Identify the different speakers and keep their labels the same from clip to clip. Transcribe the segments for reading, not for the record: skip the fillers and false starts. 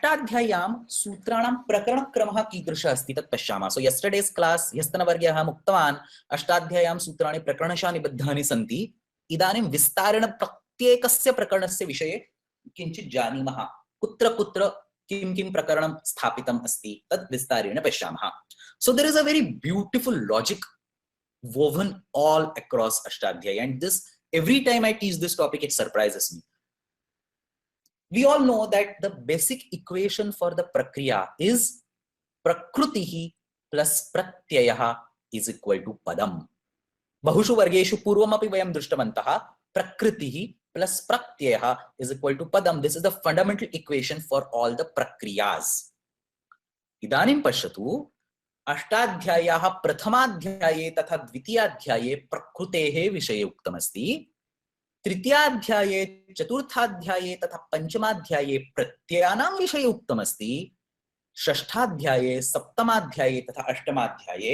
Speaker 1: अष्टाध्याय्यां सूत्राणां प्रकरणक्रमः कीदृशः अस्ति तत् पश्यामः। सो यस्टरडेस् क्लास् ह्यस्तनवर्गे अहम् उक्तवान् अष्टाध्याय्यां सूत्राणि प्रकरणशः निबद्धानि सन्ति। इदानीं विस्तारेण प्रत्येकस्य प्रकरणस्य विषये किञ्चित् जानीमः, कुत्र कुत्र किं किं प्रकरणं स्थापितम् अस्ति तत् विस्तारेण पश्यामः। So there is a very beautiful logic woven all across Ashtadhyaya, and this every time I teach this topic it surprises me. We all know that the basic equation for the prakriya is prakrutihi plus pratyayah is equal to padam. Bahushu vargeshu purvamapi vayam drishtavantah prakritihi plus pratyayah is equal to padam. This is the fundamental equation for all the prakriyas. Idanim pashyatu अष्टाध्याय्याः प्रथमाध्याये तथा द्वितीयाध्याये प्रकृतेः विषये उक्तमस्ति, तृतीयाध्याये चतुर्थाध्याये तथा पंचमाध्याये प्रत्ययानां विषये उक्तमस्ति, षष्ठाध्याये सप्तमाध्याये तथा अष्टमाध्याये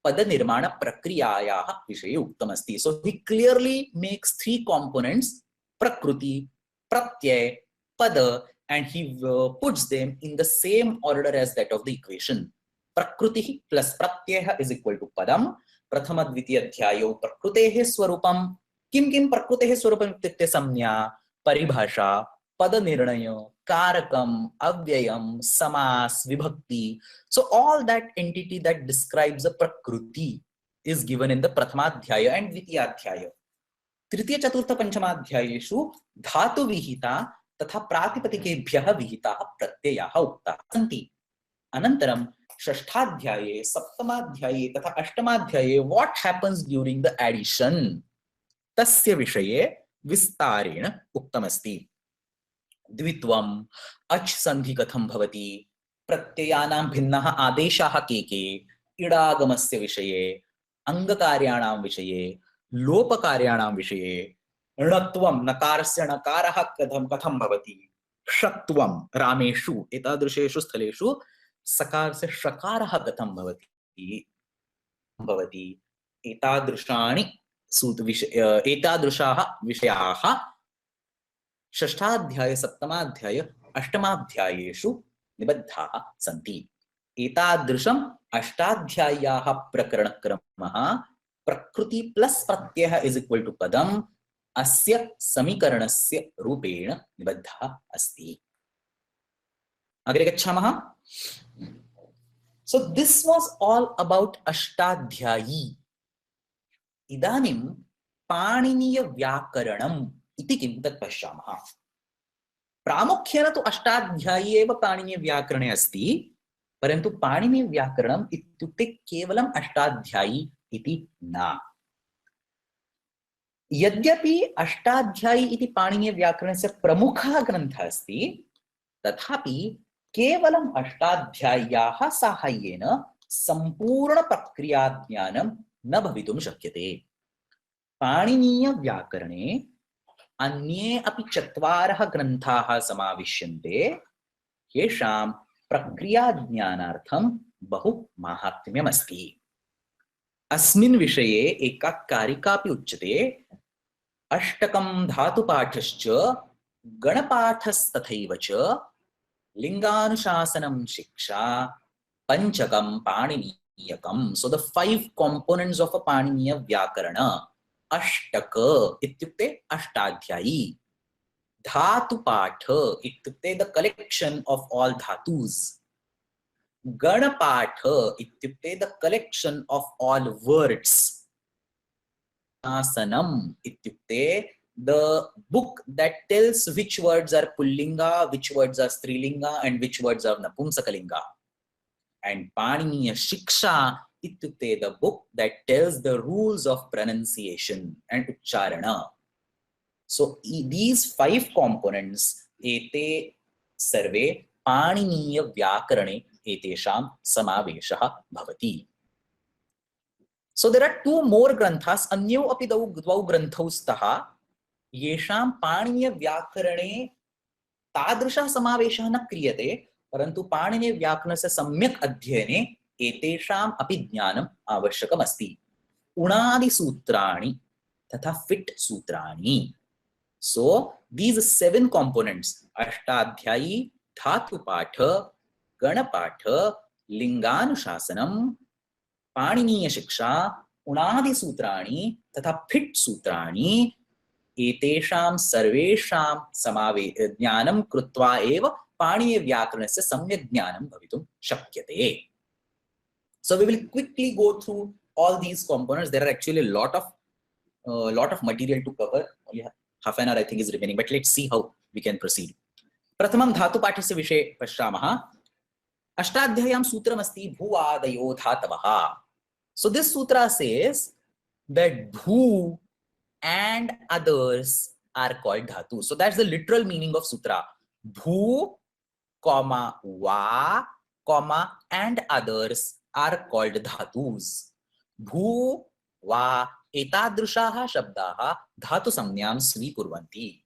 Speaker 1: पदनिर्माण प्रक्रियायाः विषये उक्तमस्ति. So he clearly makes three components, prakriti, pratyay, pada, and he puts them in the same order as that of the equation. प्रकृति प्लस प्रत्ययः इज इक्वल टू पदम. प्रथम द्वितीय अध्यायौ प्रकृतेः स्वरूपं किं किं प्रकृतेः स्वरूपम् इत्युक्ते संज्ञा, परिभाषा, पद निर्णय, कारकम, अव्ययम, समास, विभक्ति. So all that entity that describes a prakriti is given in the प्रथमाध्याय and द्वितीयाध्याय. तृतीय चतुर्थ पंचमाध्यायेषु धातु विहिता तथा प्रातिपदिकेभ्यः विहिताः प्रत्ययाः उक्ताः सन्ति. अनन्तरं षष्ठाध्याये सप्तमाध्याये तथा अष्टमाध्याये what happens during the addition तस्य विषये विस्तारेण उक्तमस्ति. द्वित्वम्, अच् संधि कथं भवति, प्रत्ययानां भिन्नाः आदेशाः के, इडागमस्य विषये, अंगकार्याणां विषये, लोपकार्याणां विषये, णत्वं नकारस्य नकारः कथं भवति, षत्वं रामेषु एतादृशेषु स्थलेषु सकार से षकारः कथं भवति, एतादृशानि एतादृशाः विषयाः षष्ठाध्याय सप्तमाध्याय अष्टमाध्यायेषु निबद्धाः सन्ति. एतादृशम् अष्टाध्याय्याः प्रकरणक्रमः प्रकृति प्लस प्रत्ययः इज इक्वल टू पदम् अस्य समीकरणस्य रूपेण निबद्धः अस्ति. अग्रे गच्छामः. So this was all about Ashtadhyayi. इदानीं पाणिनीय व्याकरणम् इति किं तत् पश्यामः. प्रामुख्येन तु अष्टाध्यायी एव पाणिनीय व्याकरणे अस्ति, परन्तु पाणिनीय व्याकरणम् इत्युक्ते केवलम् अष्टाध्यायी इति न. यद्यपि अष्टाध्यायी इति पाणिनीय व्याकरणस्य प्रमुखः ग्रन्थः अस्ति, तथापि केवलम् अष्टाध्याय्याः साहाय्येन संपूर्ण प्रक्रिया ज्ञानं न भवितुं शक्यते. पाणिनीय व्याकरणे अन्ये अपि चत्वारः ग्रन्थाः समाविश्यन्ते, येषां प्रक्रिया ज्ञानार्थं बहु माहात्म्यमस्ति. अस्मिन् विषये एका कारिकापि उच्यते. अष्टकं धातुपाठश्च गणपाठस्तथैव च लिंगानुशासनम शिक्षा पंचकम पाणिनीयकम. So the 5 components of a पाणिनीय व्याकरण. अष्टक इत्युक्ते अष्टाध्यायी, धातुपाठ इत्युक्ते the collection of all धातुस्, गणपाठ इत्युक्ते the collection of all words, आसनम इत्युक्ते the book that tells which words are pullinga, which words are strilinga, and which words are napumsakalinga. And Paniniya Shiksha ityukte the book that tells the rules of pronunciation and ucharana. So these 5 components ete sarve Paniniya Vyakarane etesham samaveshah bhavati. So there are 2 more granthas, anyau api dvau granthau staha येषां पाणिनीय व्याकरणे तादृशः समावेशः न क्रियते, परन्तु पाणिनीय व्याकरणस्य सम्यक् अध्ययने एतेषाम् अपि ज्ञानम् आवश्यकमस्ति. उणादि सूत्राणि तथा फिट सूत्राणि. So these 7 components, अष्टाध्यायी, धातुपाठ, गणपाठ, लिंगानुशासनम, पाणिनीय शिक्षा, उणादि सूत्राणि तथा फिट् सूत्राणि एतेषां सर्वेषां ज्ञानं कृत्वा एव पाणिनीय व्याकरणस्य सम्यक् ज्ञानं भवितुं शक्यते. So we will quickly go through all these components. There are actually a lot of material to cover. Only half an hour I think is remaining, but let's see how we can proceed. प्रथमं धातुपाठस्य विषये पश्यामः. अष्टाध्याय्यां सूत्रमस्ति भूवादयो धातवः. So this sutra says that bhu and others are called dhatu. So that's the literal meaning of sutra. Bhu, comma, va, comma, and others are called dhatus. Bhu, va, etadrushaha shabdaha dhatu samnyam svikurvanti.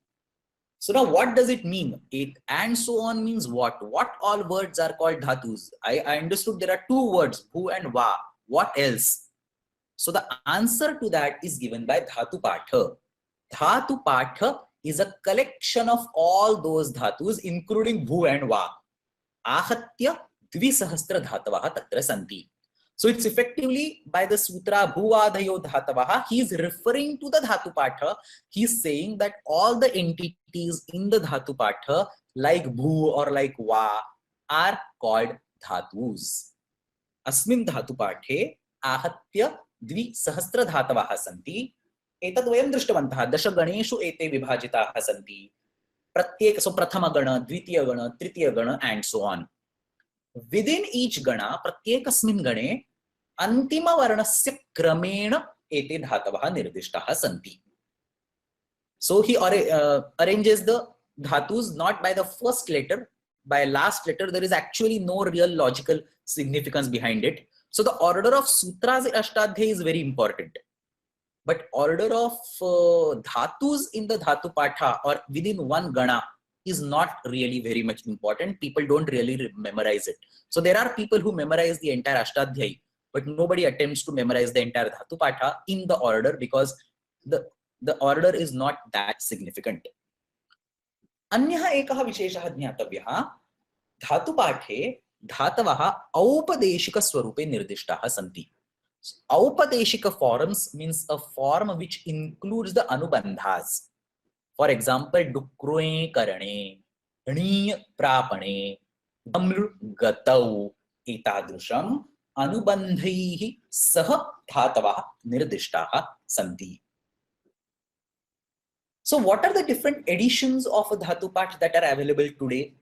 Speaker 1: So now what does it mean? It and so on means what? What all words are called dhatus? I understood there are two words, bhu and va. What else? So the answer to that is given by dhatu patha. Dhatu patha is a collection of all those dhatus including bhu and va. Ahatya dvisahastra dhatavaha tatra santi. So it's effectively by the sutra bhuvadhayo dhatavaha, he is referring to the dhatu patha. He is saying that all the entities in the dhatu patha like bhu or like va are called dhatus. Asmin dhatu pathe ahatya द्विसहस्र धातवः सन्ति. एतद् वयं दृष्टवन्तः. दश गणेषु एते विभाजिताः सन्ति. प्रत्येक सो प्रथम गण, द्वितीय गण, तृतीय गण and so on. Within each gana प्रत्येकस्मिन् गणे अन्तिम वर्णस्य क्रमेण एते धातवः निर्दिष्टाः सन्ति. So he arranges the dhatus not by the first letter, by last letter. There is actually no real logical significance behind it. So the order of sutras in Ashtadhyaya is very important, but order of dhatus in the dhatu patha or within one gana is not really very much important. People don't really memorize it. So there are people who memorize the entire Ashtadhyaya, but nobody attempts to memorize the entire dhatu patha in the order because the order is not that significant. अन्यः एकः विशेषः ज्ञातव्यः. धातु पाठे धातवः औपदेशिक स्वरूपे निर्दिष्टाः सन्ति. औपदेशिक forms means a form which includes the anubandhas. For example, dukroe karane, णी प्रापणे, गम्लृ गतौ एतादृशम् अनुबन्धैः सह धातवः निर्दिष्टाः सन्ति. So what are the different editions of a dhatu path that are available today?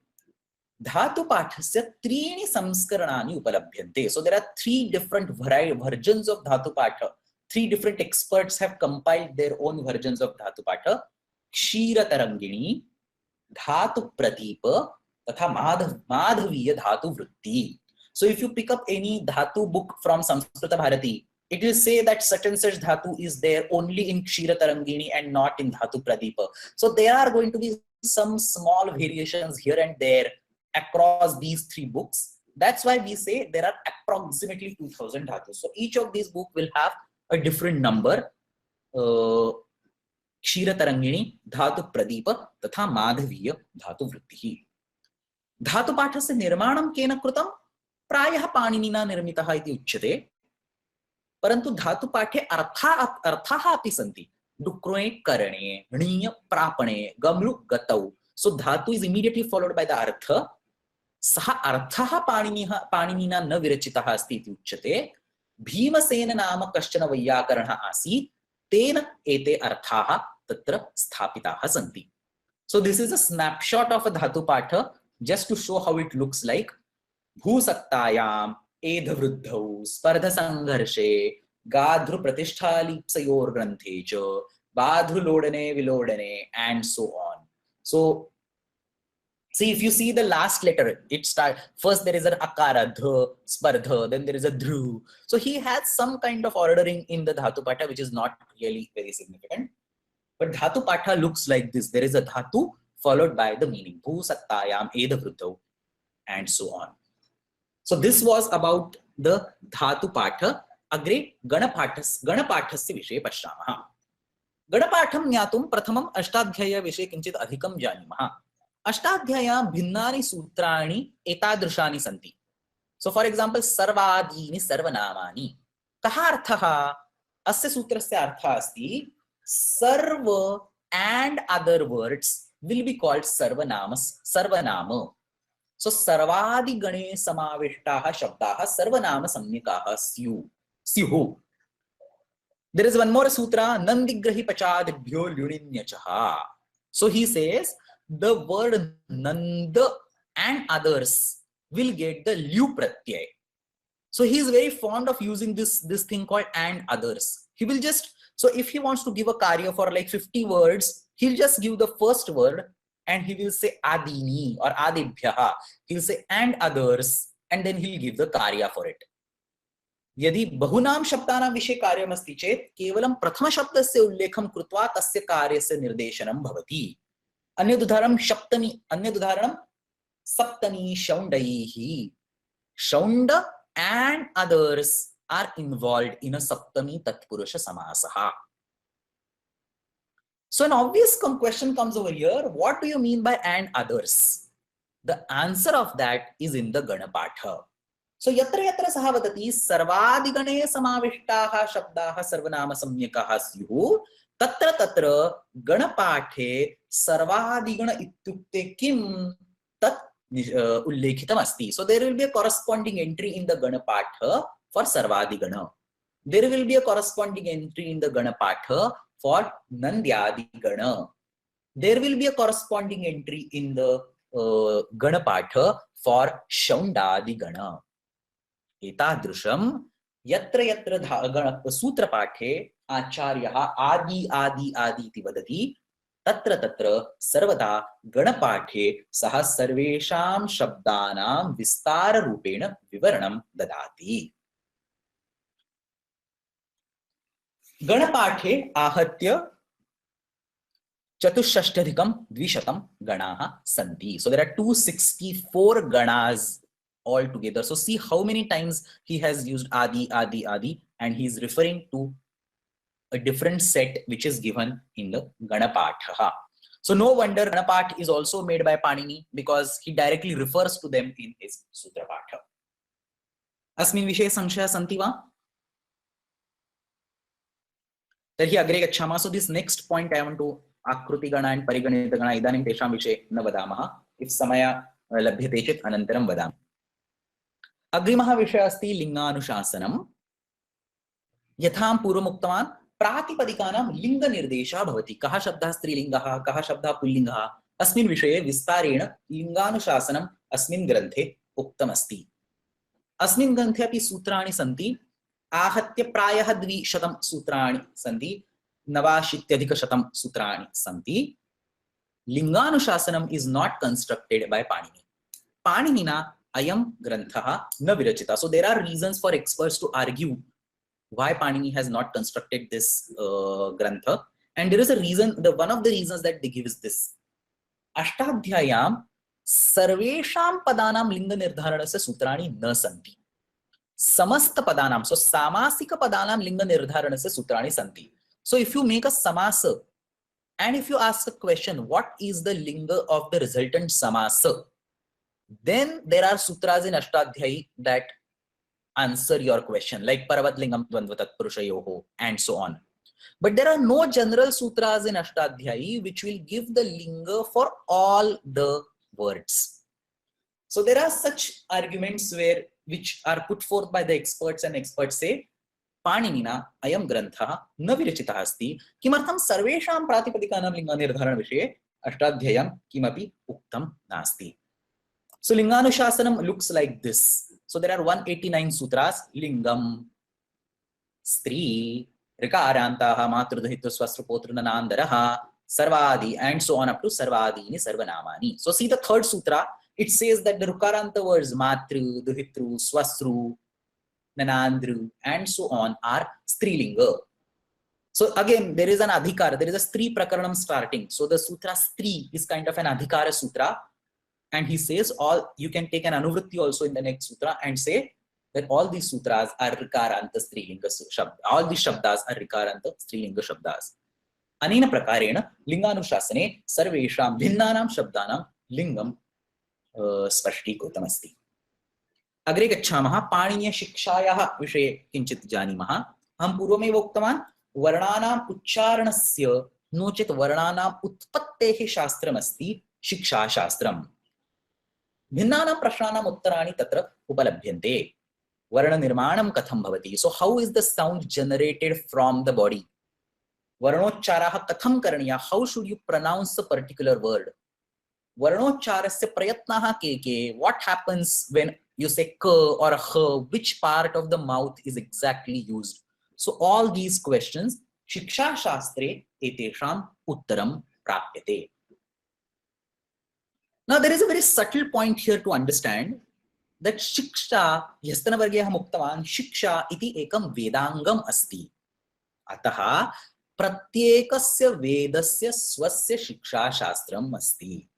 Speaker 1: Dhatu pathasya त्रीणि संस्करणानि उपलभ्यन्ते. So there are three different versions of dhatu patha. Three different experts have compiled their own versions of dhatu patha. Kshira tarangini, dhatu pradeepa, तथा madhaviya dhatu vritti. So if you pick up any dhatu book from Samskrita Bharati, it will say that such and such dhatu is there only in Kshira tarangini and not in dhatu pradeepa. So there are going to be some small variations here and there across these three books. That's why we say there are approximately 2000 dhatus. So each of these books will have a different number. Kshira tarangini, dhatu pradeepa, तथा madhaviya dhatu vritti. Dhatu pathasya nirmanam kena krutam प्रायः पाणिनिना निर्मितः इति उच्यते. परन्तु धातु पाठे अर्थाः अपि सन्ति. डुक्रोए करणे, णीय प्रापणे, गम्लु गतौ. So dhatu is immediately followed by the artha. सः अर्थः पाणिनिना न विरचितः अस्ति इति उच्यते. भीमसेन नाम कश्चन वैयाकरणः आसीत्, तेन एते अर्थाः तत्र स्थापिताः सन्ति. So this is a snapshot of a dhatu patha just to show how it looks like. भूसक्तायाम एधवृद्धौ स्पर्ध संघर्षे गाधृ प्रतिष्ठालीप्सयोर ग्रंथे च बाधृ लोडने विलोडने and so on. So see, if you see the last letter, it starts first there is an akara dha spardha, then there is a dhru. So he has some kind of ordering in the dhatu patha which is not really very significant, but dhatu patha looks like this. There is a dhatu followed by the meaning bhusaktayam edavruddhau and so on. So this was about the dhatu patha. Agre ganapathasya विषये पश्यामः. गणपाठं ज्ञातुं प्रथमं अष्टाध्यायी विषये किञ्चित् अधिकं जानीमः. अष्टाध्याय्यां भिन्नानि सूत्राणि एतादृशानि सन्ति. सो फॉर एग्जांपल सर्वादीनि सर्वनामानि. कः अर्थः? अस्य सूत्रस्य अर्थः अस्ति सर्व and other words will be called सर्वनाम. सो सर्वादि गणे समाविष्टाः शब्दाः सर्वनाम संज्ञकाः स्युः. There is one more sutra, nandigrahi pachadibhyo lyuninyachah. So he says the word nand and others will get the lyu pratyay. So he is very fond of using this thing called and others. He will just, so if he wants to give a karya for like 50 words, he'll just give the first word and he will say adini or adibhyaha. He'll say and others and then he'll give the karya for it. यदि बहुनाम शब्दानां विषये कार्यमस्ति चेत् केवलं प्रथमशब्दस्य उल्लेखं कृत्वा तस्य कार्यस्य निर्देशनं भवति. अन्यदुदाहरणं सप्तमी शौण्डैः. शौण्ड and others are involved in a saptami tatpurusha samasah. So an obvious question comes over here. What do you mean by and others? The answer of that is in the Ganapatha. So yatra yatra saha vadati sarvadigane samavishtaha shabdaha sarvanama samyakaha syuh tatra tatra Ganapathe sarvadigana ityukte kim tat ullekhitam asti. So there will be a corresponding entry in the Ganapatha for sarvadigana. There will be a corresponding entry in the Ganapatha for Nandyadigana. There will be a corresponding entry in the Ganapatha for Shaundadigana. Etadrusham yatra yatra sutrapathe आचार्यः आदि आदि आदि इति वदति तत्र तत्र सर्वदा गणपाठे सः सर्वेषां शब्दानां विस्तार रूपेण विवरणं ददाति. गणपाठे आहत्य 64,200 गणाः सन्ति. So there are 264 ganas altogether. So see how many times he has used adi adi adi and he is referring to a different set which is given in the Ganapatha. So no wonder Ganapath is also made by Panini because he directly refers to them in his Sutrapatha. अस्मिन् विषये संशयः सन्ति वा? तर्हि अग्रे गच्छामः. So this next point I want to आकृतिगण and परिगणितगण इदानीं तेषां विषये न वदामः. If समयः लभ्यते चेत् अनन्तरं वदामि. अग्रिमः विषयः अस्ति लिङ्गानुशासनम्. यथा पूर्वम् उक्तवान् प्रातिपदिकानां लिङ्गनिर्देशः भवति. कः शब्दः स्त्रीलिङ्गः, कः शब्दः पुल्लिङ्गः. अस्मिन् विषये विस्तारेण लिङ्गानुशासनम् अस्मिन् ग्रन्थे उक्तमस्ति. अस्मिन् ग्रन्थे अपि सूत्राणि सन्ति. आहत्य प्रायः 200 सूत्राणि सन्ति. 89,100 सूत्राणि सन्ति. लिङ्गानुशासनम् is not constructed by Panini. पाणिनिना अयं ग्रन्थः न विरचितः. So there are reasons for experts to argue why Panini has not constructed this grantha, and there is a reason. One of the reasons that they give is this: अष्टाध्याय्यां सर्वेषां पदानां लिङ्गनिर्धारणस्य सूत्राणि न सन्ति. समस्त पदानां, so सामासिक पदानां लिङ्गनिर्धारणस्य सूत्राणि सन्ति. So if you make a samasa and if you ask a question, what is the linga of the resultant samasa, then there are sutras in Ashtadhyayi that answer your question, like Paravatlingam Dvandva Tatpurushayoho and so on. But there are no general sutras in Ashtadhyayi which will give the linga for all the words. So there are such arguments which are put forth by the experts, and experts say Paninina ayam grantha na virachitah asti kimartham sarvesham pratipadikaनां लिङ्गनिर्धारण विषये Ashtadhyayam kimapi uktam nasti. So Linganuशासनम looks like this. So there are 189 sutras. Lingam, Stri, Rikarantaha, Matrudhitva, Swasrupotrunanandaraha, Sarvadi, and so on up to Sarvadini, Sarvanamani. So see the third sutra, it says that the Rukaranta words Matru, Duhitru, Swasru, Nanandru, and so on are Strilinga. So again, there is an Adhikara, there is a Stri Prakaranam starting. So the sutra Stri is kind of an Adhikara sutra. And he says you can take an anuvritti also in the next sutra and say that all these sutras are rikaranta strilinga shabda. All these shabdas are rikaranta strilinga shabdas. Anena prakarena linganushasane sarvesham bhinnanam shabdanam लिंगम स्पष्टीकृतमस्ति। अग्रे गच्छामः। पाणिनीयशिक्षायाः विषये किञ्चित् जानीमः। अहं पूर्वमेव उक्तवान् वर्णानाम् उच्चारणस्य no चेत् वर्णानाम् उत्पत्तेः शास्त्रमस्ति शिक्षाशास्त्रम्। भिन्नानां प्रश्नानाम् उत्तराणि तत्र उपलभ्यन्ते। वर्णनिर्माणं कथं भवति, so how is the sound generated from the body, वर्णोच्चारः कथं करणीयः, how should you pronounce a particular word, वर्णोच्चारस्य प्रयत्नाः के, what happens when you say k or h, which part of the mouth is exactly used. So all these questions shiksha shastre etesham uttaram prapyate. Now there is a very subtle point here to understand that shiksha ह्यस्तनवर्गे अहम् उक्तवान् शिक्षा इति एकं वेदाङ्गम् अस्ति। अतः प्रत्येकस्य वेदस्य स्वस्य शिक्षाशास्त्रम् अस्ति।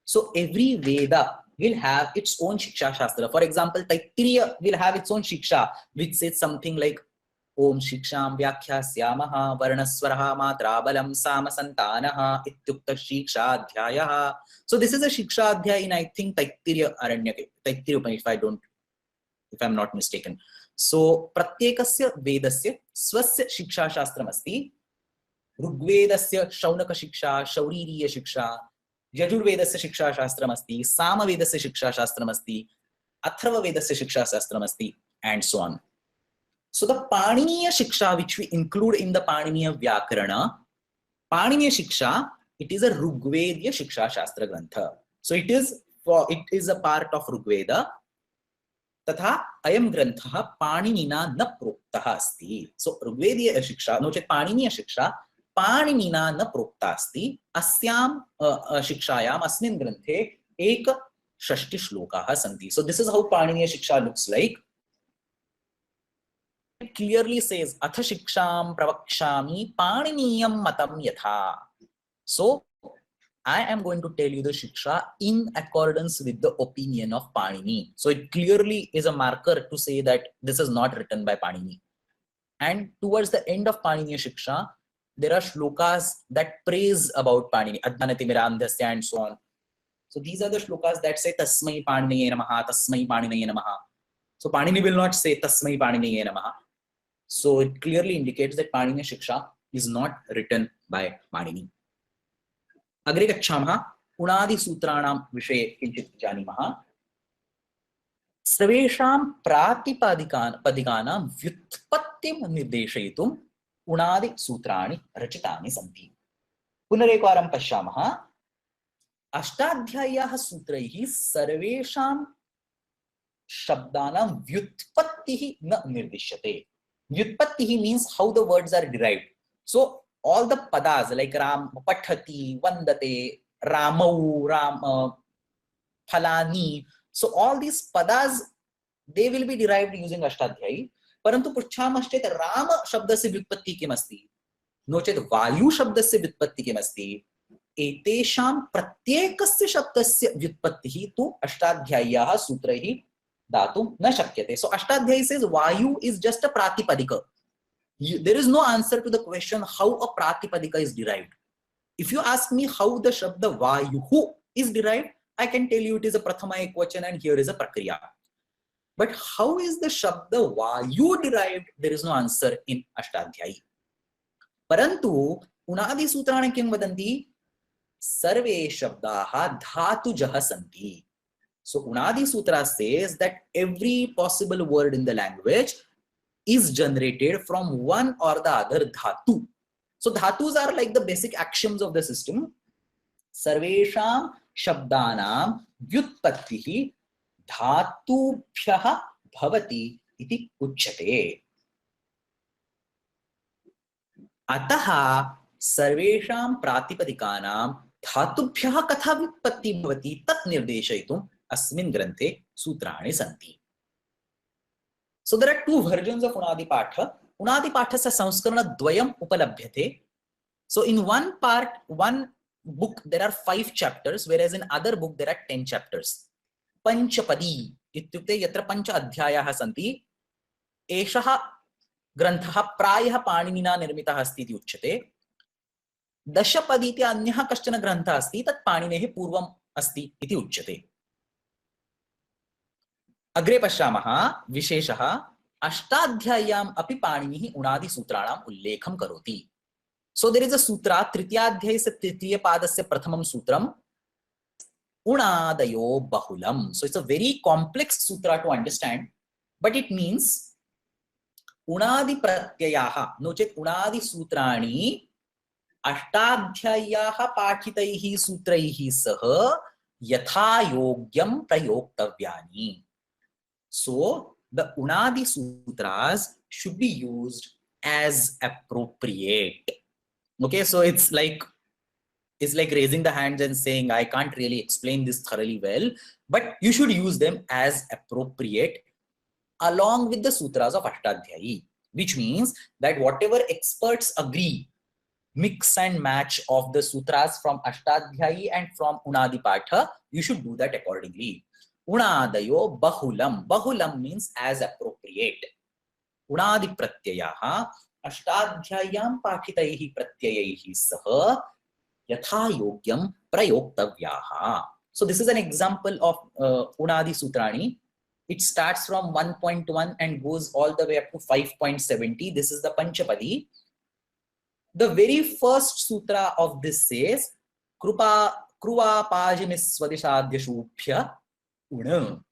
Speaker 1: So every Veda will have its own Shiksha Shastra. For example, Taittiriya will have its own Shiksha, which says something like Om Shiksham Vyakhyasyaamaha Varnaswaraha Matrabalam Samasantanaha Ityukta Shiksha Adhyayaha. So this is a Shiksha Adhyaya in, I think, Taittiriya Aranyake, Taittiriya Upanishad, if I'm not mistaken. So Pratyekasya Vedasya Swasya Shiksha Shastram asti. Rugvedasya Shaunaka Shiksha, Shauririya Shiksha, यजुर्वेदस्य शिक्षाशास्त्रमस्ति, सामवेदस्य शिक्षाशास्त्रमस्ति, अथर्ववेदस्य शिक्षाशास्त्रमस्ति, and so on. So the Paniniya Shiksha which we include in the Paniniya Vyakarana, Paniniya Shiksha, it is a Rugvediya Shiksha Shastra Grantha. So it is a part of Rugveda. तथा अयं ग्रन्थः पाणिनिना न प्रोक्तः अस्ति. So Rugvediya Shiksha, no chet Paniniya Shiksha, पाणिनिना न प्रोक्ता अस्ति. अस्यां शिक्षायाम् अस्मिन् ग्रन्थे 61 श्लोकाः सन्ति. So this is how Paniniya Shiksha looks like. It clearly says अथ शिक्षां प्रवक्ष्यामि पाणिनीयं मतं यथा. So I am going to tell you the Shiksha in accordance with the opinion of Panini. So it clearly is a marker to say that this is not written by Panini. And towards the end of Paniniya Shiksha, there are shlokas that praise about Panini, Adhanatimirandhasya and so on. So these are the shlokas that say Tasmai Paniniye Namaha, Tasmai Paniniye Namaha. So Panini will not say Tasmai Paniniye Namaha. So it clearly indicates that Paniniya Shiksha is not written by Panini. अग्रे गच्छामः. उणादि सूत्राणां विषये किञ्चित् जानीमः. सर्वेषां प्रातिपदिकानां व्युत्पत्तिं निर्देशयितुम् उणादि सूत्राणि रचितानि सन्ति. पुनरेकवारं पश्यामः. अष्टाध्याय्याः सूत्रैः सर्वेषां शब्दानां व्युत्पत्तिः न निर्दिश्यते. व्युत्पत्तिः means how the words are derived. So all the padas like Ram, Pathati, Vandate, Ramau, Ram, Phalani, so all these padas, they will be derived using Ashtadhyayi. परंतु पृच्छामश्चेत् राम शब्दस्य व्युत्पत्तिः किमस्ति, नो चेत् वायु शब्दस्य व्युत्पत्तिः किमस्ति, एतेषां प्रत्येकस्य शब्दस्य व्युत्पत्तिः तु अष्टाध्याय्याः सूत्रैः दातुं न शक्यते. So Ashtadhyayi says Vayu is just a pratipadika. There is no answer to the question how a pratipadika is derived. If you ask me how the shabda Vayuhu is derived, I can tell you it is a Prathama Ekvachan and here is a Prakriya. But how is the shabda Vayu derived? There is no answer in Ashtadhyayi. Parantu Unadi Sutrani kim vadanti sarve shabdaha dhatujaha santi. So Unadi Sutra says that every possible word in the language is generated from one or the other dhatu. So dhatus are like the basic axioms of the system. Sarvesham shabdanam vyutpattihi dhatubhyah bhavati iti uchyate. Ataha sarvesham pratipadikānām dhatubhyah katha vyutpatti bhavati tat nirdeshayitum asmin granthe sutrāni santi. So there are two versions of Unadi Patha. Unadi Pathasya Samskarana Dvayam Upalabhyate. So in one part, one book, there are 5 chapters, whereas in other book there are 10 chapters. Panchapadi ityukte yatra pancha adhyayaha santi eshaha granthaha prayah paninina nirmitah asti iti uchyate. Dashapadi iti anyah kaschana grantha asti tat paninehi purvam अस्ति इति उच्यते। अग्रे पश्यामः विशेषः अष्टाध्याय्याम् अपि पाणिनिः उणादिसूत्राणाम् उल्लेखं करोति। सो there is अ सूत्र तृतीयाध्यायस्य तृतीयपादस्य प्रथमं सूत्रम् उणादयो बहुलम. So it's a very complex sutra to understand, but it means उणादि प्रत्ययाः नो चेत् उणादि सूत्राणि अष्टाध्याय्याः पाठितैः सूत्रैः सह यथा योग्यं प्रयोक्तव्यानि. So the unadi sutras should be used as appropriate. Okay, so it's like raising the hands and saying, I can't really explain this thoroughly well, but you should use them as appropriate along with the sutras of Ashtadhyayi, which means that whatever experts agree, mix and match of the sutras from Ashtadhyayi and from Unadi Patha, you should do that accordingly. Unadayo bahulam. Bahulam means as appropriate. Unadi pratyayaha Ashtadhyayam pathitaihi pratyayaihi saha yatha yogyam prayoktavyaha. So this is an example of Unadi Sutrani. It starts from 1.1 and goes all the way up to 5.70. This is the Panchapadi. The very first sutra of this says, Kruva pajimiswadishadhyashubhya una.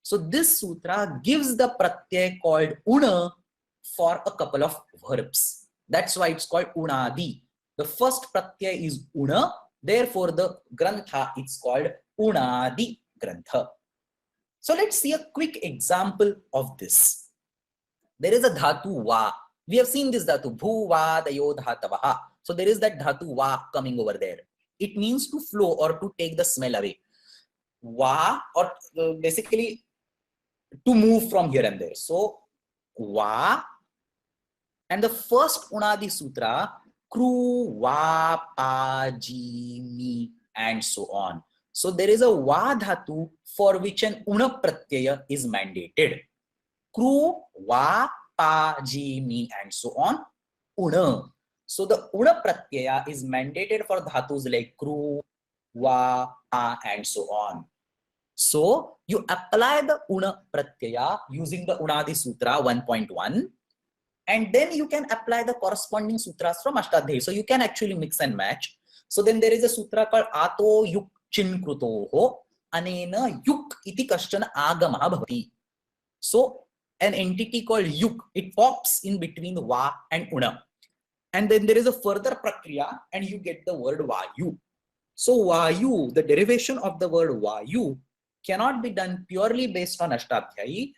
Speaker 1: So this sutra gives the pratyay called una for a couple of verbs. That's why it's called Unadi. The first pratyay is una, therefore the grantha is called Unadi grantha. So let's see a quick example of this. There is a dhatu va. We have seen this dhatu, bhu va dayo dhatavaha. So there is that dhatu va coming over there. It means to flow or to take the smell away. Va, or basically to move from here and there. So va, and the first Unadi Sutra, kru, va, pa, ji, mi, and so on. So there is a va dhatu for which an una pratyaya is mandated. Kru, va, pa, ji, mi, and so on, una. So the una pratyaya is mandated for dhatus like kru, va, pa, and so on. So you apply the una pratyaya using the Unadi Sutra 1.1, and then you can apply the corresponding sutras from Ashtadhyayi. So you can actually mix and match. So then there is a sutra called Ato Yuk Chin Krutoho Anena Yuk iti Kashchana Agamaha Bhavati. So an entity called Yuk, it pops in between Va and Una. And then there is a further prakriya and you get the word Vayu. So Vayu, the derivation of the word Vayu, cannot be done purely based on Ashtadhyayi.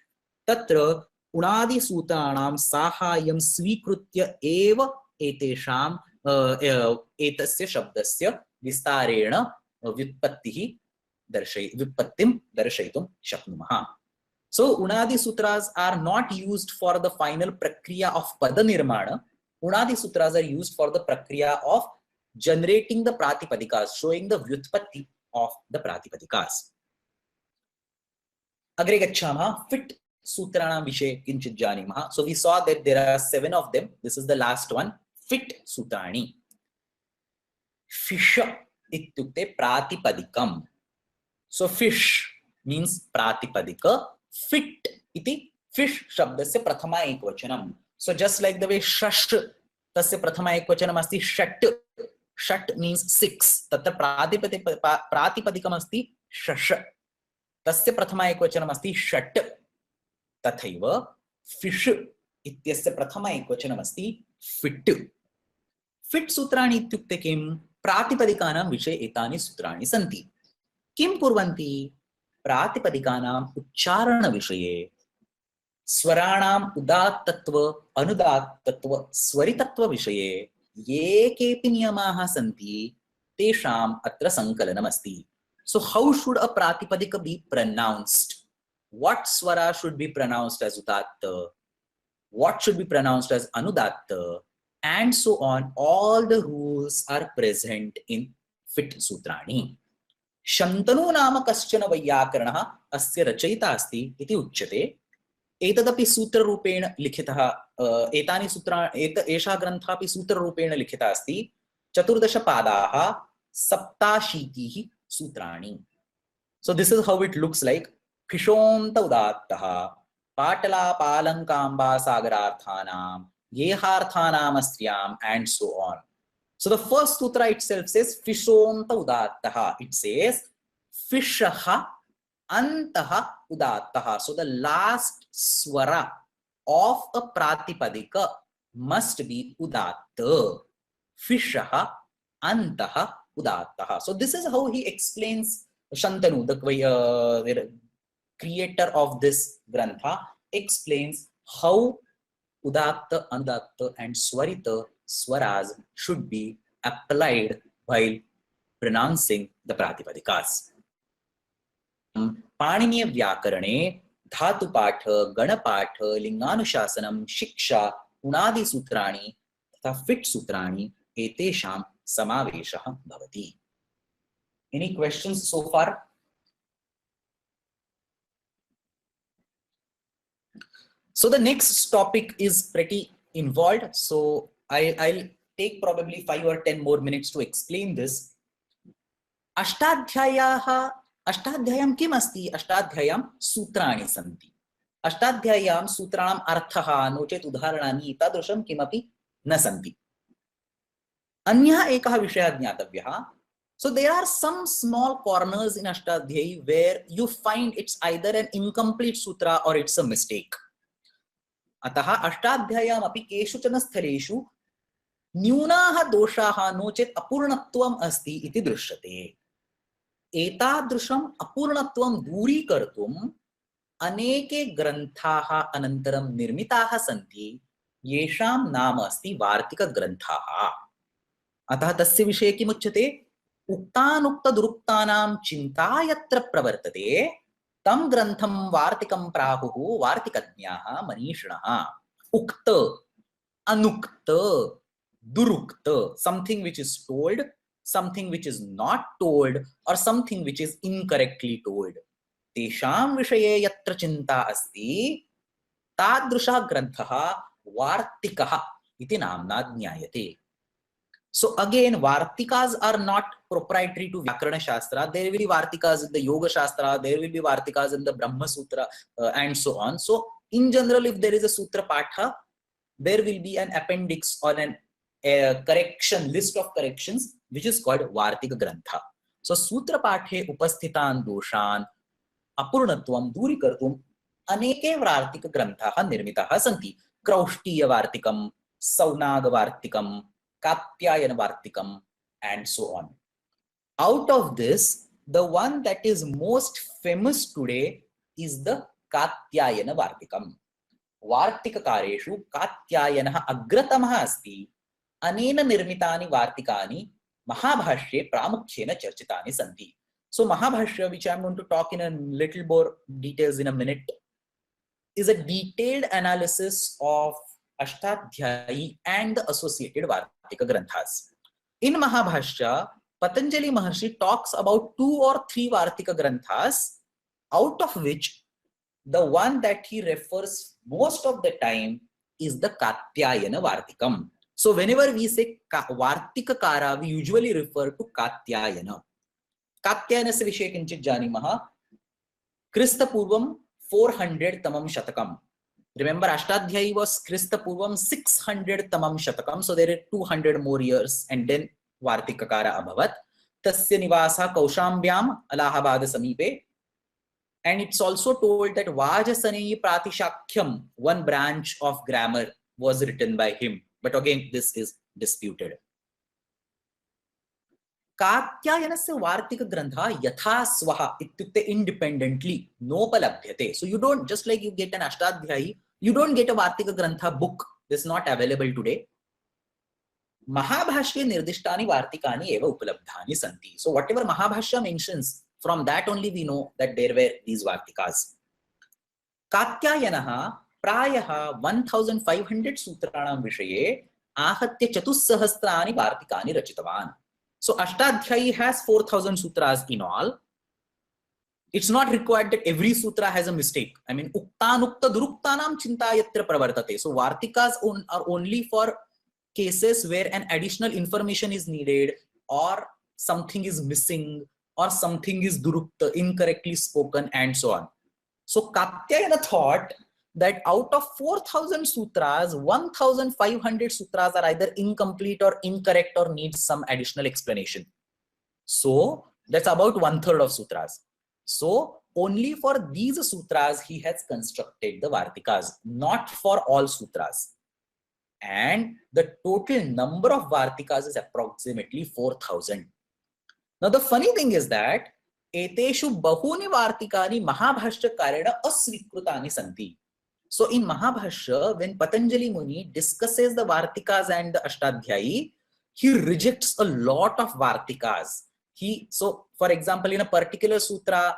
Speaker 1: Tatra Unadi Sutranam Sahayam Svikrutya Eva Etesham Etasya Shabdasya Vistarena Vyutpattim Darshaitum Shaknumaha. So Unadi Sutras are not used for the final prakriya of Pada Nirmana. Unadi Sutras are used for the prakriya of generating the Pratipadikas, showing the Vyutpatti of the Pratipadikas. Agre gacchama, fit Sutranam Vishe Kinchit Janimaha. So we saw that there are 7 of them. This is the last one. Fit Sutrani. Fish ityukte Pratipadikam. So fish means Pratipadika. Fit iti fish shabdasya prathama ekvachanam. So just like the way shash tasya prathama ekvachanam asti shat. Shat means 6. Tatra pratipadikam asti shash. Tasya prathama ekvachanam asti shat. Tathaiva fish ityasya prathama ekvachanam asti fit. Fit sutrani ityukte kim? Pratipadikanam vishe etani sutrani santi. Kim kurvanti? Pratipadikanam uchcharana vishaye स्वराणाम उदात्तत्व अनुदात्तत्व स्वरितत्व विषये ये केपि नियमाः सन्ति तेषाम् अत्र संकलनम् अस्ति. So how should a pratipadika be pronounced? What swara should be pronounced as udatta? What should be pronounced as anudatta? And so on. All the rules are present in Fit Sutrani. Shantanu nama kaschana vayyakarana asya rachayita asti iti uchyate. एतदपि सूत्ररूपेण लिखितः एतानि सूत्राणि एषः ग्रन्थः अपि सूत्ररूपेण लिखितः अस्ति. 14 पादाः 87 sutrani. So this is how it looks like. Pishonta udattaha patala palankamba sagararthanam yeharthanam astriyam, and so on. So the first sutra itself says Fishonta udattaha. It says Fishaha antaha udattaha. So the last swara of a pratipadika must be udatta. Fishaha antaha udattaha. So this is how he explains. Shantanu, the creator of this grantha, explains how udatta, anudatta, and swarita swaras should be applied while pronouncing the pratipadikas. पाणिनीय व्याकरणे धातुपाठ, गणपाठ, लिंगानुशासनम, शिक्षा, उणादि सूत्राणि तथा fit सूत्राणि एतेषां समावेशः भवति. Any questions so far? So the next topic is pretty involved. So I'll take probably 5 or 10 more minutes to explain this. अष्टाध्याय्यां किम् अस्ति? अष्टाध्याय्यां सूत्राणि सन्ति. अष्टाध्याय्यां सूत्राणाम् अर्थः नो चेत् उदाहरणानि तादृशं किमपि न सन्ति. अन्यः एकः विषयः ज्ञातव्यः. So there are some small corners in Ashtadhyayi where you find it's either an incomplete sutra or it's a mistake. अतः अष्टाध्याय्याम् अपि केषुचन स्थलेषु न्यूनाः दोषाः नो चेत् अपूर्णत्वम् अस्ति इति दृश्यते. एतादृशम् अपूर्णत्वं दूरीकर्तुम् अनेके ग्रन्थाः अनन्तरं निर्मिताः सन्ति, येषां नाम अस्ति वार्तिकग्रन्थाः. अतः तस्य विषये किमुच्यते? उक्तानुक्तदुरुक्तानां चिन्ता यत्र प्रवर्तते तं ग्रन्थं वार्तिकं प्राहुः वार्तिकज्ञाः मनीषिणः. उक्त, अनुक्त, दुरुक्त, something which is told, something which is not told, or something which is incorrectly told. तेषां विषये यत्र चिन्ता अस्ति तादृशः ग्रन्थः वार्तिकः इति नाम्ना ज्ञायते. So again, Vartikas are not proprietary to Vyakarana Shastra. There will be Vartikas in the Yoga Shastra, there will be Vartikas in the Brahma Sutra, and so on. So in general, if there is a Sutra Patha, there will be an appendix or a correction, list of corrections, which is called Vartika Grantha. So Sutra Pathe upasthitan doshan apurnatvam durikartum aneke Vartika Granthaः निर्मिताः सन्ति. Kraushtiya Vartikam, Saunaga Vartikam, Katyayana Vartikam, and so on. Out of this, the one that is most famous today is the Katyayana Vartikam. Vartikakareshu Katyayanah agratamah asti. Anena nirmitani Vartikani Mahabhashye pramukhyena charchitani santi. So Mahabhashya, which I am going to talk in a little more details in a minute, is a detailed analysis of Ashtadhyayi and the associated Vartika Granthas. In Mahabhashya, Patanjali Maharshi talks about 2 or 3 Vartika Granthas, out of which the one that he refers most of the time is the Katyayana Vartikam. So whenever we say Vartikakara, we usually refer to Katyayana. Katyayana se vishe kinchit janimaha. Krista Purvam 400 tamam shatakam. Remember, Ashtadhyayi was Krista Purvam 600 tamam shatakam. So there are 200 more years, and then Vartikakara abhavat. Tasya nivasa Kaushambyam Allahabad Samipe. And it's also told that Vajasani Pratishakyam, one branch of grammar, was written by him. But again, this is disputed. Katyayanasya Vartika Grantha Yatha Swaha ityukte independently nopalabhyate. So you don't, just like you get an Ashtadhyayi, you don't get a Vartika Grantha book. This is not available today. Mahabhashya nirdishtani Vartikani eva upalabdhani santi. So whatever Mahabhashya mentions, from that only we know that there were these Vartikas. Katyayanaha prayaha 1500 sutranam vishaye ahatya chatussahasrani Vartikani rachitavan. So Ashtadhyayi has 4000 sutras in all. It's not required that every sutra has a mistake. I mean, uktanukta duruktanam chintayatra pravartate. So Vartikas are only for cases where an additional information is needed or something is missing or something is durukta, incorrectly spoken, and so on. So Katyayana thought that out of 4,000 sutras, 1,500 sutras are either incomplete or incorrect or need some additional explanation. So that's about 1/3 of sutras. So only for these sutras he has constructed the Vartikas, not for all sutras. And the total number of Vartikas is approximately 4,000. Now the funny thing is that eteshu bahuni Vartikani Mahabhashyakarena asvikrutani santi. So in Mahabhashya, when Patanjali Muni discusses the Vartikas and the Ashtadhyayi, he rejects a lot of Vartikas. So for example, in a particular sutra,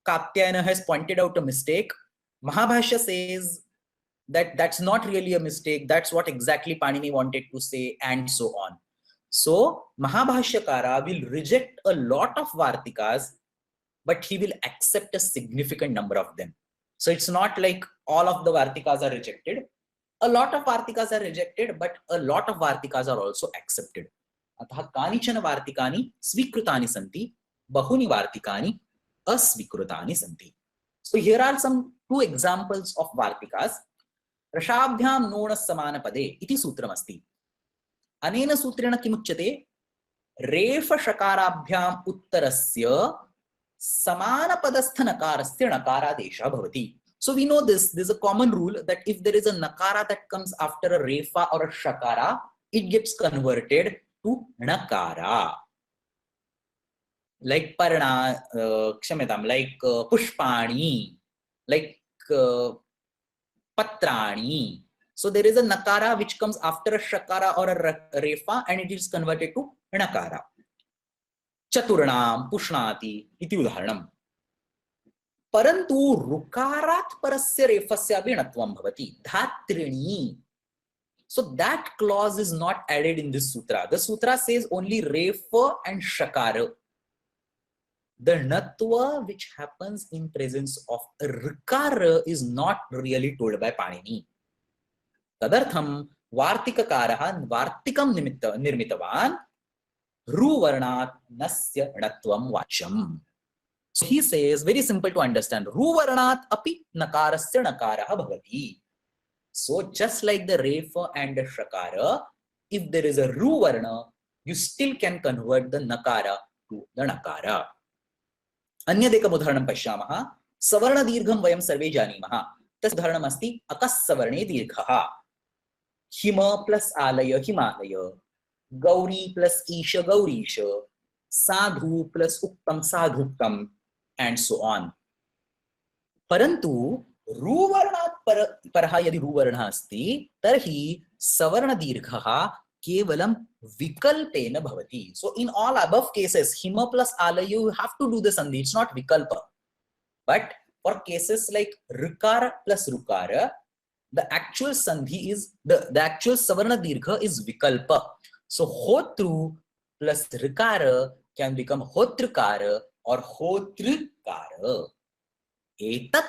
Speaker 1: Katyayana has pointed out a mistake. Mahabhashya says that that's not really a mistake, that's what exactly Panini wanted to say, and so on. So Mahabhashyakara will reject a lot of Vartikas, but he will accept a significant number of them. So it's not like all of the Vartikas are rejected. A lot of Vartikas are rejected, but a lot of Vartikas are also accepted. Atah kanichana Vartikani svikrutani santi, bahuni Vartikani asvikrutani santi. So here are some 2 examples of Vartikas. Rashabhyam nona samana pade iti sutram asti. Anena sutrena kimuchyate? Refa shakarabhyam uttarasya samana padastha nakarasya nakaradesha bhavati. So we know this. There's a common rule that if there is a nakara that comes after a refa or a shakara, it gets converted to nakara. Like parna, kshamyatam, like pushpani, like patrani. So there is a nakara which comes after a shakara or a refa and it is converted to nakara. Chaturnam, pushnati, iti udharanam. Parantu rukarat parasya refasya abhinatvam bhavati, dhatrini. So that clause is not added in this sutra. The sutra says only refa and shakara. The natva which happens in presence of a rikara is not really told by Panini. Tadartham vartikakaraha vartikam nirmitavan ruvarnat nasya natvam vachyam. So he says, very simple to understand, ruvarnat api nakarasya nakaraha bhavati. So just like the refa and the shakara, if there is a ru varna, you still can convert the nakara to the nakara. Anyadekam udharanam pashyamah. Savarna dirgham vayam sarve janimah. Tas udharanam asti akas savarne dirghaha. Hima plus alaya himalaya. Gauri plus isha gaurisha. Sadhu plus uktam sadhuktam. And so on. Parantu ruvarnat parha yadi ruvarna asti tarhi savarna dirghaha kevalam vikalpena bhavati. So in all above cases, hima plus alaya, you have to do the sandhi. It's not vikalpa. But for cases like rikara plus rukara, the actual sandhi is the actual savarna dirgha is vikalpa. So hotru plus rikara can become hotrikara or hotrikara. Etat